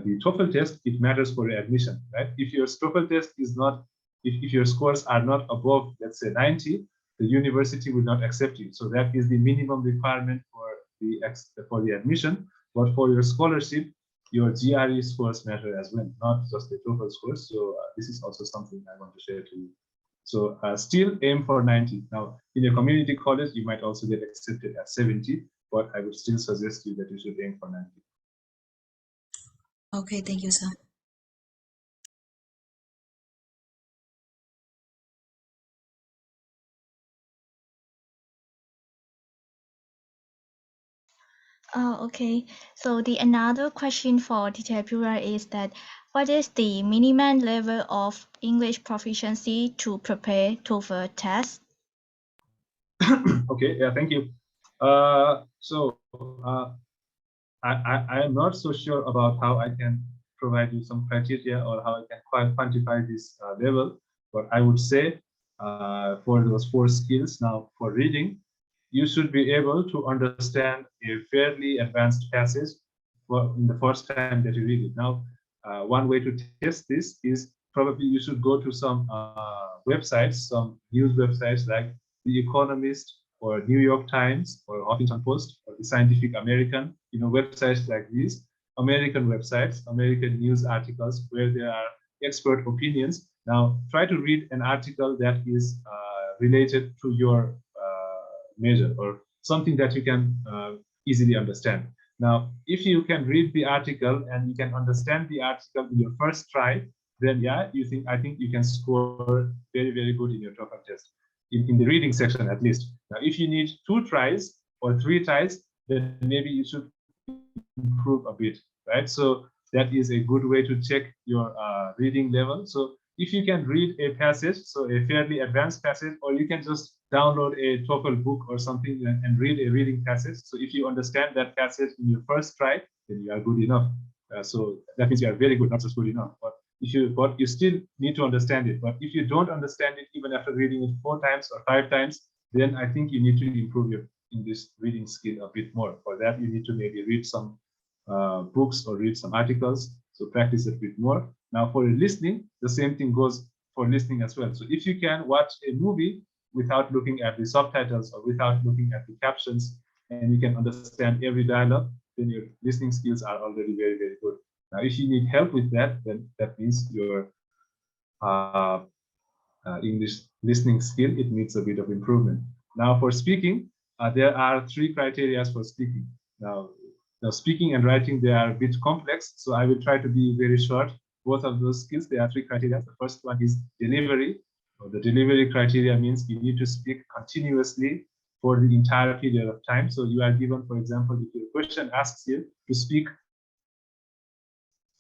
The TOEFL test, it matters for your admission, right? If your TOEFL test is not, if your scores are not above, let's say 90, the university will not accept you. So that is the minimum requirement for the admission. But for your scholarship, your GRE scores matter as well, not just the TOEFL scores. So this is also something I want to share to you. So still aim for 90. Now, in a community college, you might also get accepted at 70, but I would still suggest you that you should aim for 90. Okay, thank you, sir. Okay. So the another question for Teacher Purak is that what is the minimum level of English proficiency to prepare TOEFL test? Okay, yeah, thank you. I am not so sure about how I can provide you some criteria or how I can quantify this level, but I would say for those 4 skills, now for reading, you should be able to understand a fairly advanced passage in the first time that you read it. Now, one way to test this is probably you should go to some websites, some news websites like The Economist or New York Times or Huffington Post or Scientific American, websites like these, American websites, American news articles where there are expert opinions. Now, try to read an article that is related to your major or something that you can easily understand. Now, if you can read the article and you can understand the article in your first try, then yeah, I think you can score very, very good in your TOEFL test, in the reading section at least. Now, if you need 2 tries or 3 tries, then maybe you should improve a bit, right? So that is a good way to check your reading level. So if you can read a passage, so a fairly advanced passage, or you can just download a TOEFL book or something and read a reading passage. So if you understand that passage in your first try, then you are good enough. So that means you are very good, not just good enough. But you still need to understand it. But if you don't understand it, even after reading it 4 times or 5 times, then I think you need to improve your English reading skill a bit more. For that, you need to maybe read some books or read some articles. So practice it a bit more. Now for listening, the same thing goes for listening as well. So if you can watch a movie without looking at the subtitles or without looking at the captions, and you can understand every dialogue, then your listening skills are already very, very good. Now, if you need help with that, then that means your English listening skill, it needs a bit of improvement. Now for speaking, there are 3 criteria for speaking. Now speaking and writing, they are a bit complex, so I will try to be very short. Both of those skills, there are 3 criteria. The first one is delivery. So the delivery criteria means you need to speak continuously for the entire period of time. So you are given, for example, if your question asks you to speak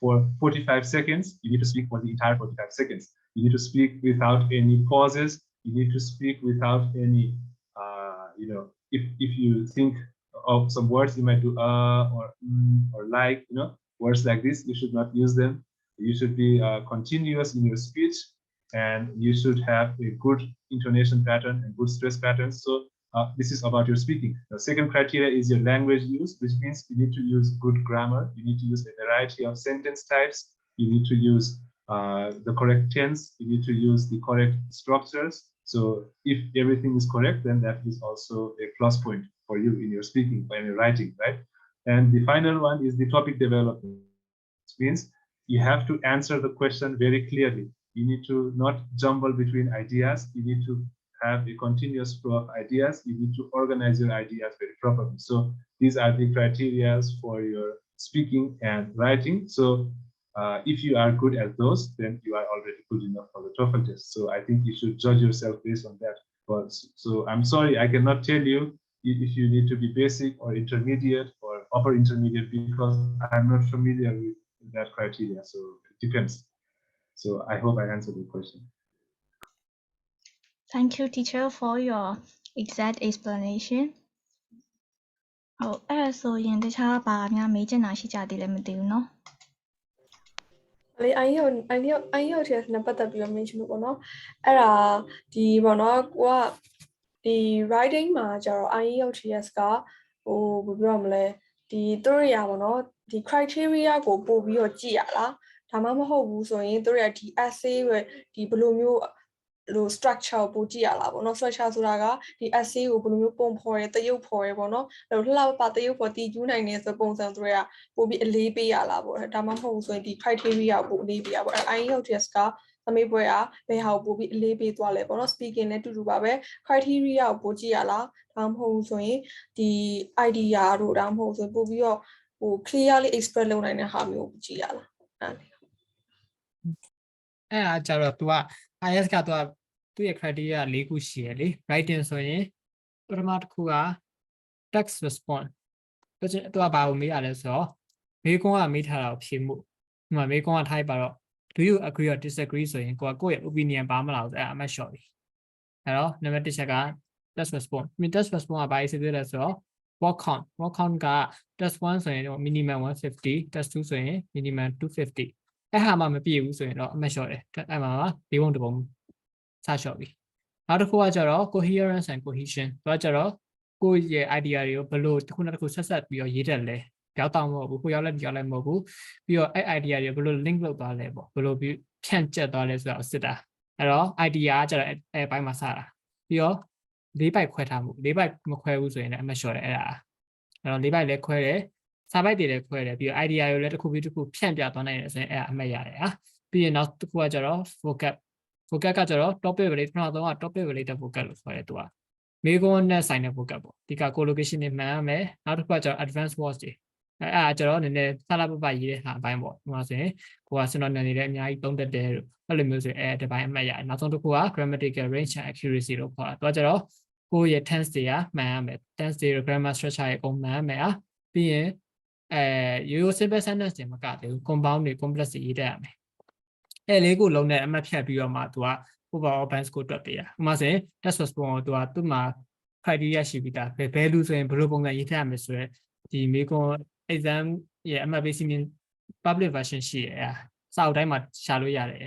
for 45 seconds, you need to speak for the entire 45 seconds. You need to speak without any pauses. You need to speak without any, if you think of some words, you might do or like, words like this, you should not use them. You should be continuous in your speech, and you should have a good intonation pattern and good stress patterns. So this is about your speaking. The second criteria is your language use, which means you need to use good grammar. You need to use a variety of sentence types. You need to use the correct tense. You need to use the correct structures. So if everything is correct, then that is also a plus point for you in your speaking or in your writing, right? And the final one is the topic development. Which means you have to answer the question very clearly. You need to not jumble between ideas. You need to have a continuous flow of ideas. You need to organize your ideas very properly. So these are the criteria for your speaking and writing. So if you are good at those, then you are already good enough for the TOEFL test. So I think you should judge yourself based on that. But so I'm sorry, I cannot tell you if you need to be basic or intermediate or upper intermediate, because I'm not familiar with that criteria. So it depends. So I hope I answered the question. Thank you, teacher, for your exact explanation. ဟုတ်အဲ့ဒါဆိုရင်တခြားဘာများမေးချင်တာရှိကြသေးလဲမသိဘူးเนาะ လေ IELTS test နဲ့ပတ်သက်ပြီးတော့ mention လို့ပေါ့နော်အဲ့ဒါဒီပေါ့နော်ကိုကဒီ writing မှာကျတော့ IELTS test ကဟိုဘယ်ပြောရမလဲဒီသူတို့ရပေါ့နော်ဒီ criteria ကိုပို့ပြီးတော့ကြည့်ရလားဒါမှမဟုတ်ဘူးဆိုရင်သူတို့ရဒီ essay ပဲဒီဘယ်လိုမျိုးလို့ structure ကိုပို့ကြည့်ရလားပေါ့နော် structure ဆိုတာကဒီ essay ကိုဘယ်လိုမျိုးပုံဖော်ရဲတရုပ်ဖော်ရဲပေါ့နော်အဲ့လိုလှပတရုပ်ဖော်တည်ကျူးနိုင်နေဆိုပုံစံသူတွေကပို့ပြီးအလေးပေးရလားပေါ့ဒါမှမဟုတ်ဘူးဆိုရင်ဒီ criteria ကိုပို့အလေးပေးရပေါ့အဲ့ IELTS test ကသမေးပွဲကဘယ်ဟာကိုပို့ပြီးအလေးပေးသွားလဲပေါ့နော် speaking နဲ့တူတူပါပဲ criteria ကိုပို့ကြည့်ရလားဒါမှမဟုတ်ဘူးဆိုရင်ဒီ idea တို့ဒါမှမဟုတ်ဆိုရင်ပို့ပြီးတော့ဟို clearly express လုပ်နိုင်တဲ့ဟာမျိုးကိုကြည့်ရလားအဲ့ဒါကြတော့ तू က IELTS က तू ကသူ့ရဲ့ criteria ၄ခုရှိရလေ writing ဆိုရင်ပထမတစ်ခုက text response သူကဘာကိုမေးရလဲဆိုတော့မေးခွန်းကမေးထားတာကိုဖြေမှုဒီမှာမေးခွန်းကထားပါတော့ do you agree or disagree ဆိုရင်ကိုယ့်ရဲ့ opinion ပါမလားဆိုအဲ့အမှတ်လျှော့ပြီအဲ့တော့ number 1ချက်က text response text response ကဘာရေးစစ်သေးလဲဆိုတော့ word count က text 1ဆိုရင် minimum 150 text 2ဆိုရင် minimum 250အဲ့ဟာမှမပြည့်ဘူးဆိုရင်တော့အမှတ်လျှော့တယ်အဲ့မှာ၄ပုံတစ်ပုံစလျှော့ပြီနောက်တစ်ခုကကျတော့ coherence and cohesion သူကကျတော့ကိုယ့်ရဲ့ idea တွေကိုဘယ်လိုတစ်ခုနဲ့တစ်ခုဆက်ပြီးတော့ရေးတတ်လဲရောက်တော့မဟုတ်ဘူးကိုရောက်လဲဒီရောက်လဲမဟုတ်ဘူးပြီးတော့အဲ့ idea တွေဘယ်လို link လုပ်သွားလဲပေါ့ဘယ်လိုပြီးဖြန့်ကျက်သွားလဲဆိုတော့စစ်တာအဲ့တော့ idea ကကျတော့အဲ့ဘိုင်းမှာစတာပြီးတော့၄ပိုက်ခွဲထားမှု၄ပိုက်မခွဲဘူးဆိုရင်လည်းအမှတ်လျှော့တယ်အဲ့ဒါ လေးပိုက်လည်းခွဲတယ်စာပိုက်တွေလည်းခွဲတယ်ပြီးတော့ idea ကိုလည်းတစ်ခုပြီးတစ်ခုဖြန့်ပြသွားနိုင်တယ်ဆိုရင်အဲ့အမှတ်ရတယ်ဟာပြီးရင်နောက်တစ်ခုကကျတော့ vocab ကကျတော့ topic related ပထမဆုံးက topic related vocab လို့ခေါ်တယ်သူကမိကုန်းနဲ့ဆိုင်တဲ့ vocab ပေါ့ဒီက collocation တွေမှန်ရမယ်နောက်တစ်ခုကကျတော့ advanced words တွေအဲ့ကျတော့နည်းနည်းဆလာပပရေးတဲ့ဟာအပိုင်းပေါ့ဒီမှာဆိုရင်ကိုကစနော်နယ်နေလည်းအများကြီးသုံးတတ်တယ်လို့အဲ့လိုမျိုးဆိုရင်ဒီပိုင်းအမှတ်ရတယ်နောက်ဆုံးတစ်ခုက grammatical range and accuracy လို့ခေါ်တာသူကကျတော့ကိုယ့်ရဲ့ tense တွေကမှန်ရမယ် tense တွေ grammar structure တွေအကုန်မှန်ရမယ်อ่ะပြီးရင်ရိုးရိုး simple sentence တွေမကသေးဘူး compound တွေ complex တွေရေးတတ်ရမယ်အဲ့လေးခုလုံးနဲ့အမှတ်ဖြတ်ပြီးတော့မှသူက overall band score တွက်ပေးတာဥပမာဆိုရင် test response ကိုသူမှာ criteria ရှိပြီးသားဘယ်လူဆိုရင်ဘယ်လိုပုံစံရေးထည့်ရမယ်ဆိုတော့ဒီမေကွန် exam ရဲ့အမှတ်ပေးစီမင်း public version ရှိရယ်စာအုပ်တိုင်းမှာရှာလို့ရတယ်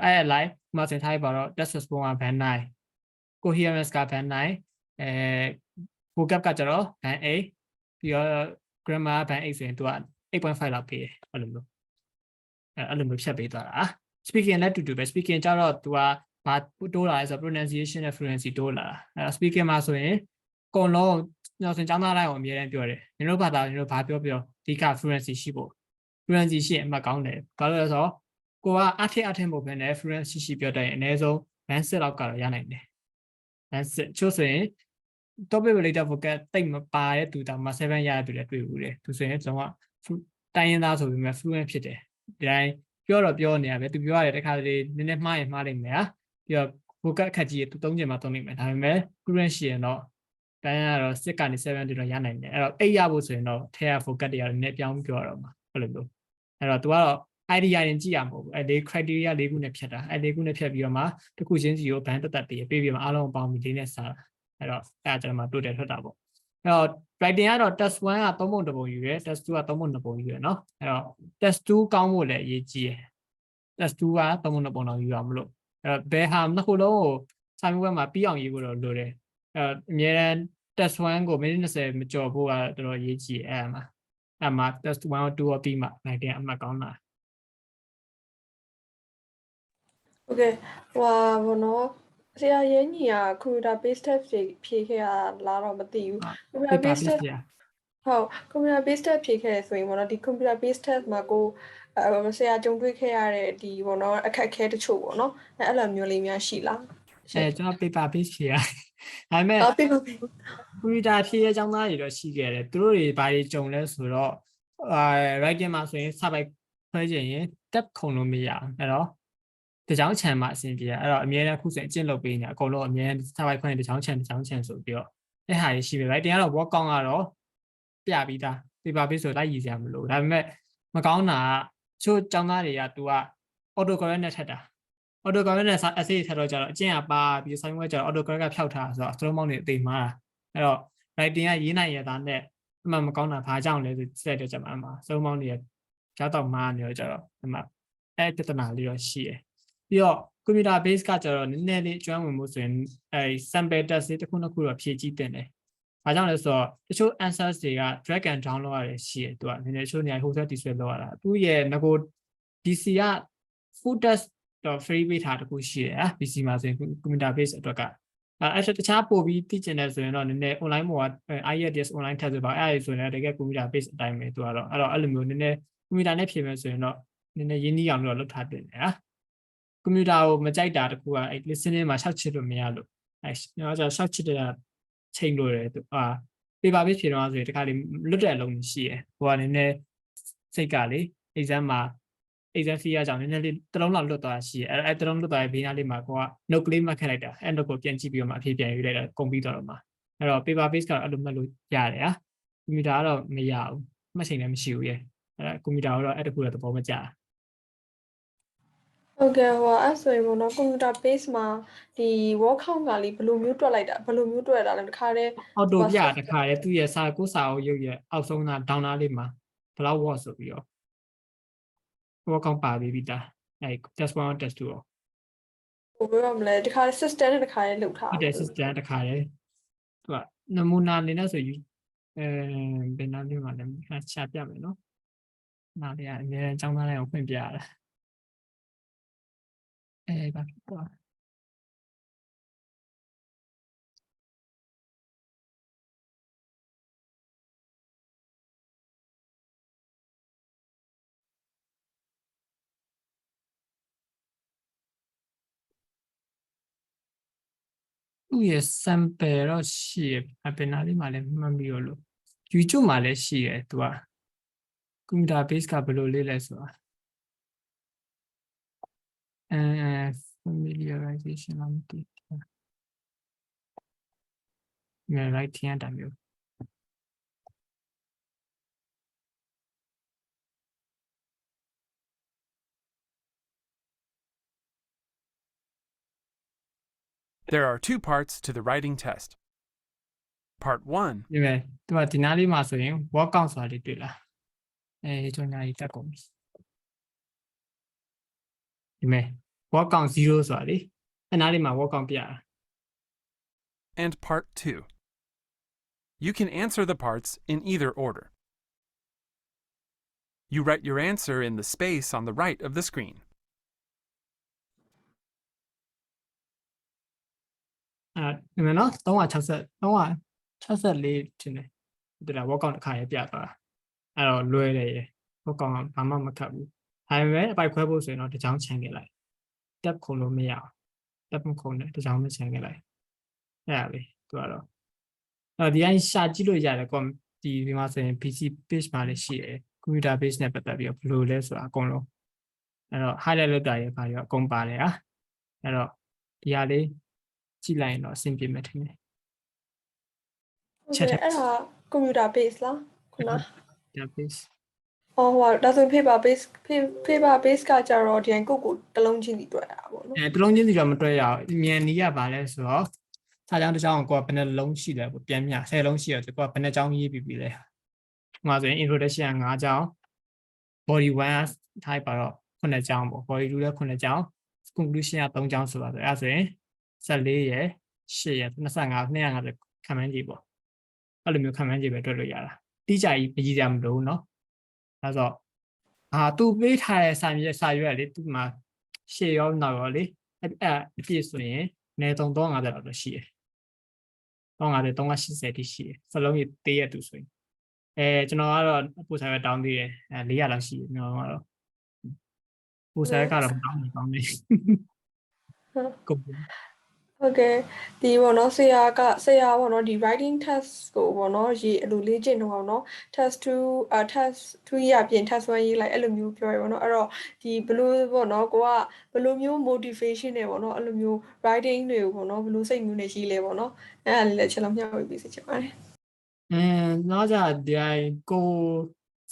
အဲ့အလိုက်ဥပမာဆိုရင်ထားပါတော့ test response က band 9 coherence က band 9vocab ကကျတော့ band 8ပြီးတော့ grammar က band 8ဆိုရင်သူက 8.5 လောက်ပေးတယ်အဲ့လိုမျိုးဖြတ်ပေးသွားတာ speaking လည်းတူတူပဲ speaking ကျတော့သူကဘာတိုးလာလဲဆိုတော့ pronunciation နဲ့ fluency တိုးလာအဲ့ speaking မှာဆိုရင်အကုန်လုံးကျွန်တော်ဆိုကျောင်းသားတိုင်းကိုအမြဲတမ်းပြောတယ်နင်တို့ဘာသာနင်တို့ဘာပြောပြောဒီက fluency ရှိဖို့ fluency ရှိရင်အမှတ်ကောင်းတယ်ဘာလို့လဲဆိုတော့ကိုကအထက်မဟုတ်ဘဲနဲ့ fluency ရှိပြောတဲ့အနည်းဆုံး band 6လောက်ကတော့ရနိုင်တယ် band 6ချို့ဆိုရင် topic related vocab တိတ်မပါတဲ့သူတောင်မှ7ရတဲ့သူလည်းတွေ့ဘူးတယ်သူဆိုရင်ကျွန်တော်ကတိုင်းရင်းသားဆိုပေမဲ့ fluent ဖြစ်တယ်ဒီတိုင်းပြောတော့ပြောနေရပဲသူပြောရတယ်တခါတလေနည်းနည်းမှားရင်မှားနိုင်မယ်ဟာပြီးတော့ vocab အခက်ကြီးသူသုံးချင်မှသုံးနိုင်မယ်ဒါပေမဲ့ fluent ရှိရင်တော့တိုင်းကတော့6ကနေ7တိတော့ရနိုင်တယ်အဲ့တော့8ရဖို့ဆိုရင်တော့ထဲက vocab တွေကတော့နည်းနည်းပြောင်းပြောရတော့မှာအဲ့လိုမျိုးအဲ့တော့ तू ကတော့ idea ရင်ကြည့်ရမှာပေါ့အဲ့ဒီ criteria ၄ခုနဲ့ဖြတ်တာအဲ့၄ခုနဲ့ဖြတ်ပြီးတော့မှတစ်ခုချင်းစီကို band တက်ပေးပြီးမှအားလုံးပေါင်းပြီးလေးနဲ့စားအဲ့တော့အဲ့ဒါကျွန်တော်မှတိုးတယ်ထွက်တာပေါ့အဲ့တော့ writing ကတော့ test 1က3ပုံ1ပုံယူရယ် test 2က3ပုံ2ပုံယူရယ်เนาะအဲ့တော့ test 2ကောင်းဖို့လည်းအရေးကြီးရယ် test 2က3ပုံ2ပုံတော့ယူရမလို့အဲ့တော့ဘယ်ဟာနှစ်ခုလုံးကိုစာမေးပွဲမှာပြီးအောင်ရေးဖို့တော့လိုတယ်အဲ့တော့အများတန်း test 1ကိုမိနစ်20မကျော်ဖို့ကတော်တော်ရေးကြီးအဲ့မှာ test 1ကို2ကိုပြီးမှ writing အမှတ်ကောင်းတာဟုတ်ကဲ့ဟိုဘောနော်ဆရာရဲညီက computer based test ဖြေခဲ့ရလားတော့မသိဘူး computer based test ဟုတ် computer based test ဖြေခဲ့ရဆိုရင်ဘောနော်ဒီ computer based test မှာကိုဆရာကြုံတွေ့ခဲ့ရတဲ့ဒီဘောနော်အခက်အခဲတချို့ပေါ့နော်အဲ့လိုမျိုးလေးများရှိလားကျွန်တော် paper based ဖြေရဒါပေမဲ့ computer ဖြေရအကြောင်းသားတွေတော့ရှိခဲ့တယ်သူတို့တွေဘာတွေကြုံလဲဆိုတော့writing မှာဆိုရင်စာပိုက်ခွဲချင်ရင် tab ခုံလို့မရအောင်အဲ့တော့တကြောင်ချန်မှာအဆင်ပြေအဲ့တော့အများနဲ့ခုဆိုရင်အကျင့်လုပ်ပေးနေအကုန်လုံးအများစာပိုက်ခွဲရင်တကြောင်ချန်ဆိုပြီးတော့အဲ့ဟာကြီးရှိပြီ writing ကတော့ work ကောင်းကတော့ပြပြီးသား paper based ဆိုလိုက်ရည်စရာမလိုဒါပေမဲ့မကောင်းတာကချို့ကျောင်းသားတွေက तू က auto correct နဲ့ထက်တာ auto correct နဲ့ essay ထက်တော့ကြတော့အကျင့်ကပါပြီးဆိုင်းဝဲကြတော့ auto correct ကဖျောက်ထားဆိုတော့စလုံးမောင်းနေအသိမှားအဲ့တော့ writing ကရေးနိုင်ရတာနဲ့အမှမကောင်းတာဘာကြောင့်လဲဆိုစက်တော့ကြမှာစလုံးမောင်းနေဖျောက်တော့မှားနေတော့ကြတော့အမှအဲ့ပြဿနာလေးတော့ရှိတယ်ပြီးတော့ computer base ကကြတော့နည်းနည်းလေးအကျွမ်းဝင်မှုဆိုရင်sample test တစ်ခုနှစ်ခုတော့ဖြည့်ကြည့်တင်တယ်။ဘာကြောင့်လဲဆိုတော့တချို့ answers တွေက drag and down လုပ်ရတယ်ရှိတယ်သူကနည်းနည်းချို့နေရာဟိုဆက်ဒီဆွဲလုပ်ရတာသူရဲ့ငကို DC က full test တော့ free ပေးထားတခုရှိတယ် PC မှာဆိုရင် computer base အတွက်ကအဲ့တခြားပို့ပြီးသိကျင်တယ်ဆိုရင်တော့နည်းနည်း online ပေါ်က IELTS online test ဆိုပါအဲ့ဒါဆိုရင်တကယ် computer base အတိုင်းပဲသူကတော့အဲ့လိုမျိုးနည်းနည်း computer နဲ့ဖြေမယ်ဆိုရင်တော့နည်းနည်းရင်းနှီးအောင်လို့လုပ်ထားတယ်ကွန်ပျူတာကိုမကြိုက်တာတခုကအဲ့ listening မှာရှောက်ချစ်လို့မရလို့အဲ့ကျွန်တော်ရှောက်ချစ်တဲ့ချိန်လို့တယ်သူpaper based ဖြေတော့ဆိုရင်တခါလေလွတ်တဲ့အလုံးရှိရယ်ဟိုကနည်းနည်းစိတ်ကလေ exam မှာ exam fee အကြောင်းနည်းနည်းလေးတစ်လုံးလောက်လွတ်သွားရှိရယ်အဲ့တစ်လုံးလွတ်သွားရဲ့ဘေးနားလေးမှာကိုက note ကလေးမှတ်ခက်လိုက်တာအဲ့ note ကိုပြန်ကြည့်ပြီးတော့မှအဖြေပြန်ယူလိုက်တာကုန်ပြီးတော့မှာအဲ့တော့ paper based ကတော့အဲ့လိုမှတ်လို့ရတယ်ကွန်ပျူတာကတော့မရဘူးမှတ်ချိန်လည်းမရှိဘူးရယ်အဲ့ကွန်ပျူတာကတော့အဲ့တခုတော့သဘောမကျဟုတ်ကဲ့ဟိုအဲ့ဆိုရင်ပေါ့နော် computer base မှာဒီ word count ကလေးဘယ်လိုမျိုးတွက်လိုက်တာဘယ်လိုမျိုးတွက်တာလဲတခါတည်း auto ပြတခါတည်းသူ့ရဲ့စာကိုစာအုပ်ရုပ်ရဲ့အောက်ဆုံးက down နားလေးမှာဘယ်လောက် word ဆိုပြီးတော့ word count ပါပြီးသားအဲ့ test 1 test 2ဟိုပြောရမလဲတခါတည်း system နဲ့တခါတည်းလုပ်ထားဟုတ်တယ် system တခါတည်းသူကနမူနာအနေနဲ့ဆိုယူဘယ်နားလေးမှာလဲချပြမယ်နော်နားလေးကအများအကြောင်းသားတိုင်းကိုဖွင့်ပြရတာဘာဖြစ်သွား Yes, sample တော့ရှိရအပင်နာလေးမှာလည်းမှတ်ပြီးတော့လို့ YouTube မှာလည်းရှိရသူက computer base ကဘယ်လိုလေးလဲဆိုတာfamiliarization လားမသိဘူး right ထင်ရတာမျိုး There are two parts to the writing test. Part 1. ဒီမဲ့သူကဒီနားလေးမှာဆိုရင် work count ဆိုတာလေးတွေ့လားကျွန်တော်ညီတက်ကုန်ပြီဒီမဲ့ work count 0ဆိုတာလေအဲ့နားလေးမှာ work count ပြတာ And Part 2. You can answer the parts in either order. You write your answer in the space on the right of the screen. ဒီမဲ့နော်364တင်တယ်ဒီလား work count တစ်ခါရပြသွားတာအဲ့တော့လွယ်တယ်ရ work count ဘာမှမခက်ဘူးဒါပေမဲ့အပိုက်ခွဲဖို့ဆိုရင်တော့တစ်ချောင်းချန်ခဲ့လိုက်တက်ခုံလို့မရအောင်တက်မခုံနဲ့တစ်ချောင်းမချန်ခဲ့လိုက်အဲ့ဒါပဲသူကတော့ဒီအရင်ရှာကြည့်လို့ရတယ်ကွန်ဒီမှာဆိုရင် PC page မှာလည်းရှိတယ် computer page နဲ့ပတ်သက်ပြီးတော့ဘယ်လိုလဲဆိုတာအကုန်လုံးအဲ့တော့ highlight လုပ်တာရပါရောအကုန်ပါတယ်ဟာအဲ့တော့ဒီဟာလေးကြည့်လိုက်ရင်တော့အဆင်ပြေမယ်ထင်တယ် Okay အဲ့ဒါ computer base လားခုန computer page ဟောဒါဆို paper base ကကြတော့ဒီရင်ကိုတစ်လုံးချင်းစီတွေ့ရတာပေါ့နော်တစ်လုံးချင်းစီတော့မတွေ့ရအောင်မြန်နီးရပါလဲဆိုတော့စာကြောင်းတစ်ကြောင်းကိုဘယ်နှလုံးရှိလဲပေါ့ပြန်မြ10လုံးရှိတော့ကိုကဘယ်နှကြောင်းရေးပြီးလဲဟိုမှာဆိုရင် introduction 5ကြောင်း body 1 type ပါတော့9ကြောင်းပေါ့ body 2လည်း9ကြောင်း conclusion က3ကြောင်းဆိုပါဆိုအဲ့ဒါဆိုရင်14ရယ်8ရယ်25 250ခံမှန်းကြည့်ပေါ့အဲ့လိုမျိုးခံမှန်းကြည့်ပဲတွေ့လို့ရတာတိကျကြီးမကြီးကြမလို့เนาะဒါဆိုသူပေးထားတဲ့စာရွက်လေသူမှာရှေ့ရောနောက်ရောလေအဲ့အပြည့်ဆိုရင်နေ350လောက်တော့ရှိတယ်350 380တိရှိတယ်စလုံးကြီးသေးရတူဆိုရင်ကျွန်တော်ကတော့ပို့စာရွက်တောင်းသေးတယ်400လောက်ရှိတယ်ကျွန်တော်ကတော့ပို့စာရွက်ကတော့တောင်းနေကောင်းနေကုန်ဟုတ်ကဲ့ဒီပေါ့နော်ဆရာပေါ့နော်ဒီ writing test ကိုပေါ့နော်ရေးအလိုလေ့ကျင့်တော့ပေါ့နော် test 2 ရပြင် test 1ရေးလိုက်အဲ့လိုမျိုးပြောရပေါ့နော်အဲ့တော့ဒီဘလို့ပေါ့နော်ကိုကဘလို့မျိုး motivation နဲ့ပေါ့နော်အဲ့လိုမျိုး writing တွေကိုပေါ့နော်ဘလို့စိတ်မျိုးနဲ့ရေးလဲပေါ့နော်အဲ့ဒါလေးလည်းချက်လုံးမျှဝေပေးစီချင်ပါတယ်နောက်ကြဒီကို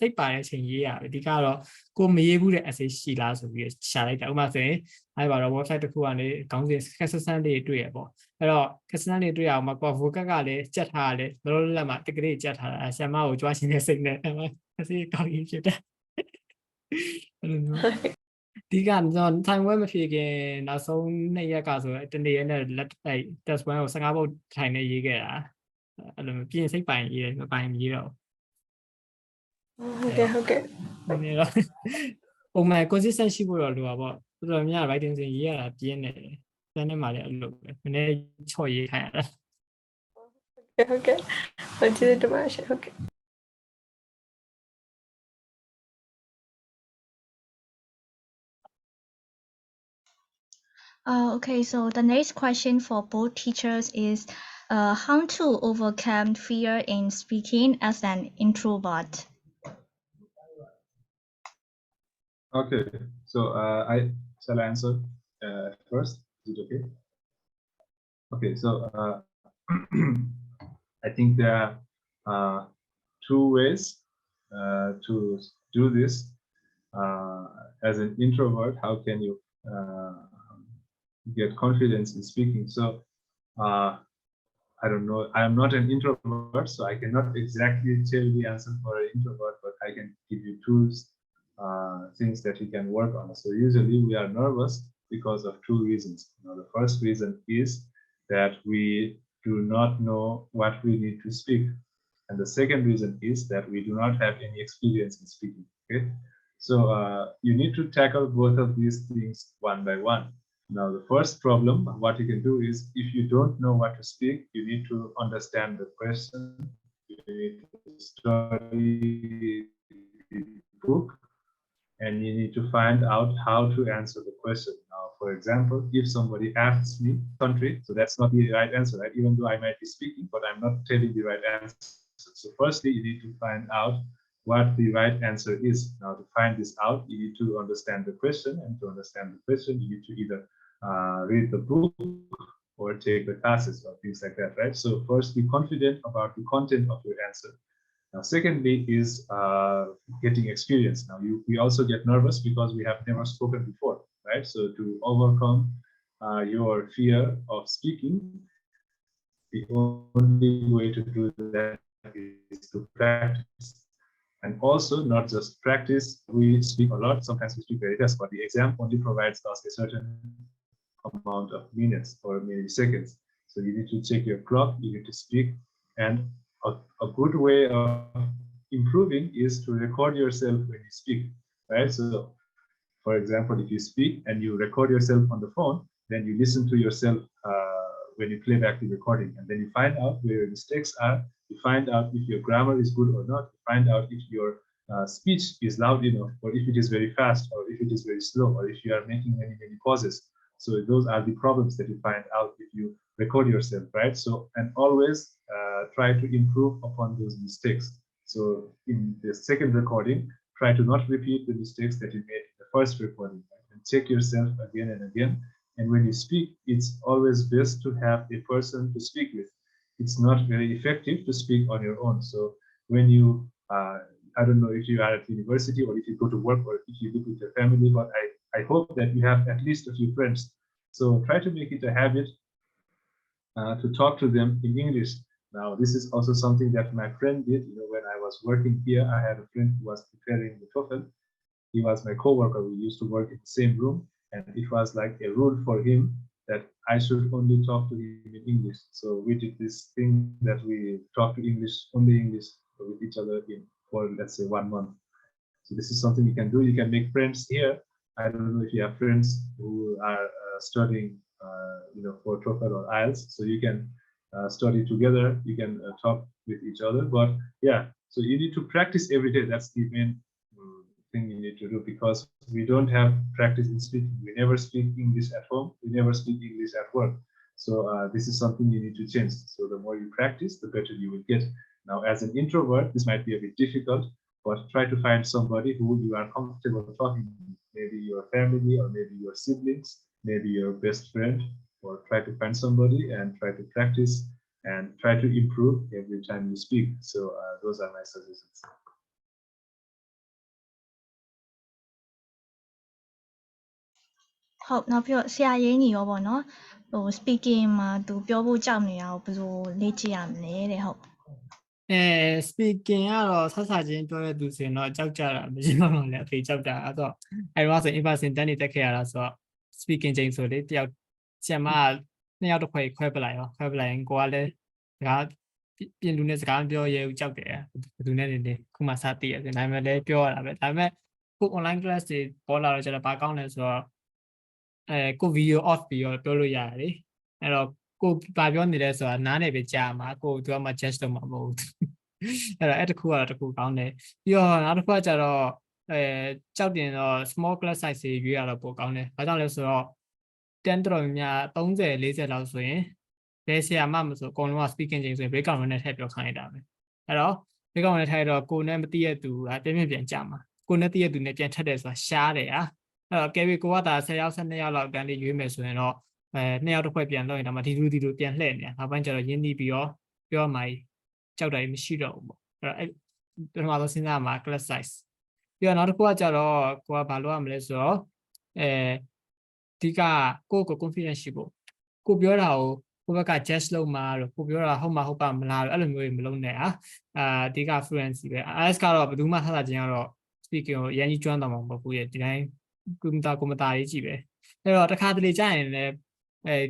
စိတ်ပါတဲ့အချိန်ရေးရတယ်ဒီကတော့ကိုမရေးဘူးတဲ့ essay ရှိလားဆိုပြီးရှာလိုက်တာဥပမာဆိုရင်အဲ့ပါတော့ website တစ်ခုကနေခေါင်းစဉ် consistent လေးတွေ့ရပေါ့အဲ့တော့ consistent လေးတွေ့အောင်မှာကို vocab ကလည်းကြက်ထားတယ်လောလောလတ်မှာတကယ်ကြက်ထားတာဆရာမကိုကြွားရှင်တဲ့စိတ်နဲ့ essay ကောက်ရေးဖြစ်တယ်အဲ့လိုမျိုးဒီကထိုင်ဝဲမဖြစ်ခင်နောက်ဆုံး2ရက်ကဆိုတနေ့ရက်နဲ့ test 1ကို15ပုတ်ထိုင်နေရေးခဲ့တာအဲ့လိုပြင်စိတ်ပိုင်ရေးတယ်မပိုင်မရေးတော့ဟုတ်ကဲ့နည်းတော့ပုံမှန် consistent ရှိဖို့တော့လိုပါပေါ့တော်တော်များ writing စဉ်ရေးရတာပြင်းနေတယ်တန်းထဲမှာလည်းအဲ့လိုပဲနည်းချော့ရေးထိုင်ရတာဟုတ်ကဲ့ဟုတ်ကျေးဇူးတင်ပါတယ်ရှင်ဟုတ်ကဲ့Okay, so the next question for both teachers is how to overcome fear in speaking as an introvert. Okay, so shall I answer first? Is it okay? Okay, so I think there are two ways to do this. As an introvert, how can you get confidence in speaking? So I don't know. I am not an introvert, so I cannot exactly tell the answer for an introvert, but I can give you tools, things that you can work on. So usually we are nervous because of two reasons. The first reason is that we do not know what we need to speak. And the second reason is that we do not have any experience in speaking. Okay, so you need to tackle both of these things one by one. Now, the first problem, what you can do is, if you don't know what to speak, you need to understand the question, you need to study the book, and you need to find out how to answer the question. Now, for example, if somebody asks me country, so that's not the right answer, right? Even though I might be speaking, but I'm not telling the right answer. So firstly, you need to find out what the right answer is. Now, to find this out, you need to understand the question, and to understand the question, you need to either read the book or take the classes or things like that, right? So first, be confident about the content of your answer. Now, secondly is getting experience. Now, we also get nervous because we have never spoken before, right? So to overcome your fear of speaking, the only way to do that is to practice. And also, not just practice, we speak a lot, sometimes we speak very fast, but the exam only provides us a certain amount of minutes or maybe seconds. So you need to check your clock, you need to speak, and a good way of improving is to record yourself when you speak, right? So, for example, if you speak and you record yourself on the phone, then you listen to yourself when you play back the recording, and then you find out where your mistakes are, you find out if your grammar is good or not, you find out if your speech is loud enough, or if it is very fast, or if it is very slow, or if you are making many pauses. So those are the problems that you find out if you record yourself, right? So, and always try to improve upon those mistakes. So in the second recording, try to not repeat the mistakes that you made in the first recording, right? And check yourself again and again. And when you speak, it's always best to have a person to speak with. It's not very effective to speak on your own. So when you, I don't know if you are at university or if you go to work or if you live with your family, but I hope that you have at least a few friends. So try to make it a habit to talk to them in English. Now, this is also something that my friend did. You know, when I was working here, I had a friend who was preparing the TOEFL. He was my coworker. We used to work in the same room, and it was like a rule for him that I should only talk to him in English. So we did this thing that we talk to only English with each other for, let's say, 1 month. So this is something you can do. You can make friends here. I don't know if you have friends who are studying, you know, for TOEFL or IELTS. So you can study together. You can talk with each other. But yeah, so you need to practice every day. That's the main thing you need to do, because we don't have practice in speaking. We never speak English at home. We never speak English at work. So this is something you need to change. So the more you practice, the better you will get. Now, as an introvert, this might be a bit difficult, but try to find somebody who you are comfortable talking to. Maybe your family, or maybe your siblings, maybe your best friend, or try to find somebody and try to practice and try to improve every time you speak. So those are my suggestions. ဟုတ်နောက်ပြီးတော့ဆရာရင်းညီရောပေါ့နော်ဟို speaking မှာသူပြောဖို့ကြောက်နေတာကိုဘယ်လိုလေ့ကျင့်ရမလဲတဲ့ဟုတ် speaking ကတော့ဆက်ဆာချင်းပြောတဲ့သူဆိုရင်တော့ကြောက်ကြတာမရှိမှမဟုတ်လေအဖေကြောက်တာအဲ့တော့အဲ့တော့ဆို in person တန်းနေတက်ခဲ့ရတာဆိုတော့ speaking ချိန်ဆိုလေတယောက်ဆရာမ2ယောက်တစ်ခွဲခွဲပလိုက်ရောခွဲပလိုက်ရင်ကိုကလည်းစကားပြင်လူနဲ့စကားမပြောရဲဘူးကြောက်တယ်ဘယ်သူနဲ့နေခုမှစသိရတယ်ဒါပေမဲ့လည်းပြောရတာပဲဒါပေမဲ့ခု online class တွေပေါ်လာတော့ကျတော့ဘာကောင်းလဲဆိုတော့ကို video off ပြီးတော့ပြောလို့ရတယ်လေအဲ့တော့ကိုဘာပြောနေလဲဆိုတာနားနေပဲကြားမှာကိုသူကမှ judge လုပ်မှာမဟုတ်ဘူးအဲ့တော့အဲ့တခုကတော့တခုကောင်းတယ်ပြီးတော့နောက်တစ်ခုကကျတော့ကြောက်တင်တော့ small class size တွေရွေးရတော့ပိုကောင်းတယ်ဘာကြောင့်လဲဆိုတော့တန်းတော်များ30 40လောက်ဆိုရင်ဘယ်ဆရာမှမဆိုအကုန်လုံးက speaking ချိန်ဆိုရင် breakout room နဲ့ထည့်ပြောခိုင်းလိုက်တာပဲအဲ့တော့ breakout room နဲ့ထည့်တော့ကိုနဲ့မသိရသူကပြန်ကြမှာကိုနဲ့သိရသူနဲ့ပြန်ထက်တယ်ဆိုတာရှားတယ်အဲ့တော့ကဲပြီးကိုကဒါ10ယောက်12ယောက်လောက်တန်းလေးရွေးမယ်ဆိုရင်တော့2ယောက်တစ်ခွက်ပြန်လို့ရင်ဒါမှဒီလူပြန်လှည့်နေတာနောက်ပိုင်းကျတော့ရင်းနှီးပြီးတော့ပြောမှကြောက်တာမရှိတော့ဘူးပေါ့အဲ့တော့ပထမဆုံးစဉ်းစားမှာ class size ပြီးတော့နောက်တစ်ခုကကျတော့ကိုကဘာလုပ်ရမလဲဆိုတော့ဒီကကို confidence ရှိဖို့ကိုပြောတာကိုဘက်က judge လုပ်မှာလို့ကိုပြောတာဟုတ်မှာဟုတ်ပါမလားလို့အဲ့လိုမျိုးတွေမလုပ်နဲ့ဒီက fluency ပဲ IELTS ကတော့ဘယ်သူမှဆက်တာချင်းကတော့ speaking ကိုအရင်ကြီးကျွမ်းတော်မှာမဟုတ်ဘူးရဲ့ဒီတိုင်းကွန်ပျူတာရေးကြည့်ပဲအဲ့တော့တစ်ခါတလေကြာရင်လည်း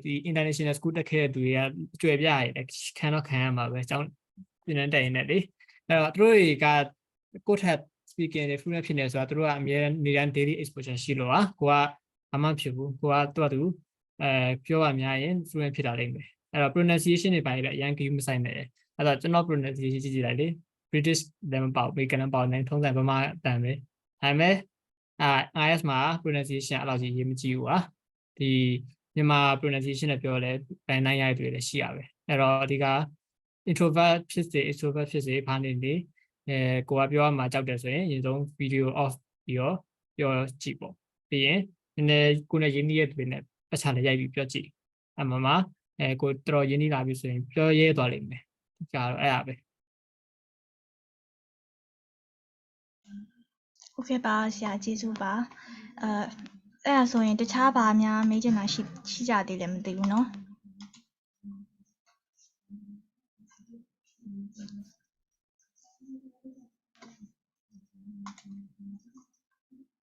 ဒီ international school တက်ခဲ့တဲ့သူတွေကကြွယ်ပြရတယ်ခံတော့ခံရမှာပဲအကြောင်းပြင်နေတိုင်နေလေအဲ့တော့သူတို့တွေကကိုယ့်ထက် speaking တွေ fluent ဖြစ်နေဆိုတာသူတို့ကအများနေတိုင်း daily exposure ရှိလို့ကိုကဘာမှဖြစ်ဘူးကိုကသူပြောရများရင် fluent ဖြစ်တာလိမ့်မယ်အဲ့တော့ pronunciation တွေပိုင်းလည်းအရင်ကယူမဆိုင်နဲ့အဲ့တော့ကျွန်တော် pronunciation ကြည့်လိုက်လေ British လည်းမပေါ့ American လည်းမပေါ့နိုင်ထုံးစံဗမာအတန်ပဲဒါပေမဲ့ IELTS မှာ pronunciation အဲ့လောက်ကြီးရေးမကြည့်ဘူးဒီမြန်မာ pronunciation နဲ့ပြောလဲနိုင်ရတွေ့လည်းရှိရပဲအဲ့တော့ဒီက introvert ဖြစ်စေ extrovert ဖြစ်စေဘာနေနေကိုကပြောရမှာကြောက်တယ်ဆိုရင်အရင်ဆုံး video off ပြီးတော့ပြောကြည့်ပေါ့ပြီးရင်နည်းနည်းကိုယ်နဲ့ရင်းနှီးရဲ့တွေနဲ့ပတ်ချလည်းရိုက်ပြီးပြောကြည့်အမှန်မှာကိုတော်တော်ရင်းနှီးလာပြီဆိုရင်ပြောရဲသွားလိမ့်မယ်ကြာတော့အဲ့ဒါပဲ Okay ပါဆရာကျေးဇူးပါအဲ့ဒါဆိုရင်တခြားဘာများမေးချင်တာရှိကြသေးလဲမသိဘူးเนาะ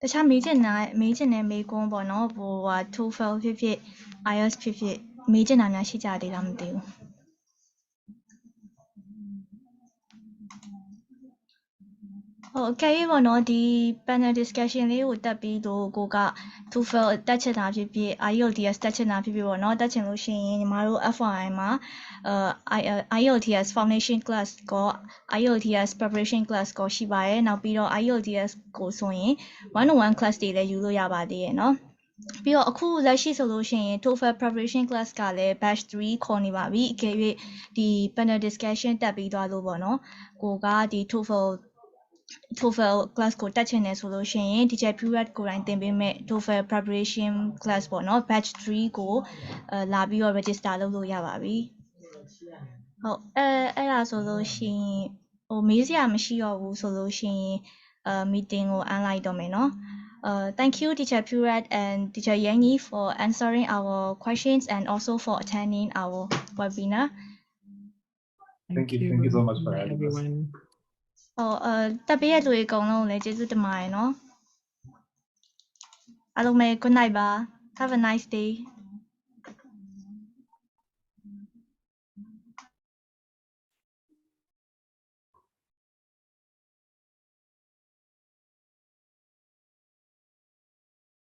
တခြားမေးချင်တဲ့မေးခွန်းပေါ့เนาะဟိုဟာ TOEFL ဖြစ်ဖြစ် IELTS ဖြစ်ဖြစ်မေးချင်တာများရှိကြသေးလားမသိဘူးဟုတ်ကဲ့ပေါ့နော်ဒီ panel discussion လေးကိုတက်ပြီးတော့ကိုက TOEFL တက်ချင်တာဖြစ်ဖြစ် IELTS တက်ချင်တာဖြစ်ဖြစ်ပေါ့နော်တက်ချင်လို့ရှိရင်ညီမတို့ FYI မှာIELTS foundation class ကို IELTS preparation class ကိုရှိပါတယ်နောက်ပြီးတော့ IELTS ကိုဆိုရင်101 class တွေလည်းယူလို့ရပါသေးရဲ့เนาะပြီးတော့အခုလက်ရှိဆိုလို့ရှိရင် TOEFL preparation class ကလည်း batch 3ခေါ်နေပါပြီအကယ်၍ဒီ panel discussion တက်ပြီးသွားလို့ပေါ့နော်ကိုကဒီ TOEFL class ကိုတက်ချင်တယ်ဆိုလို့ရှိရင် teacher Purak ကိုယ်တိုင်သင်ပေးမဲ့ TOEFL preparation class ပေါ့နော် batch 3ကိုလာပြီးတော့ register လုပ်လို့ရပါပြီဟုတ်အဲ့ဒါဆိုလို့ရှိရင်ဟိုမေးစရာမရှိတော့ဘူးဆိုလို့ရှိရင်meeting ကို end လိုက်တော့မယ်เนาะthank you teacher Purak and teacher Yangi for answering our questions and also for attending our webinar Thank you so much for having us. တက်ပေးရတဲ့လူတွေအကုန်လုံးလည်းကျေးဇူးတင်ပါတယ်เนาะအားလုံးပဲ good night ပါ have a nice day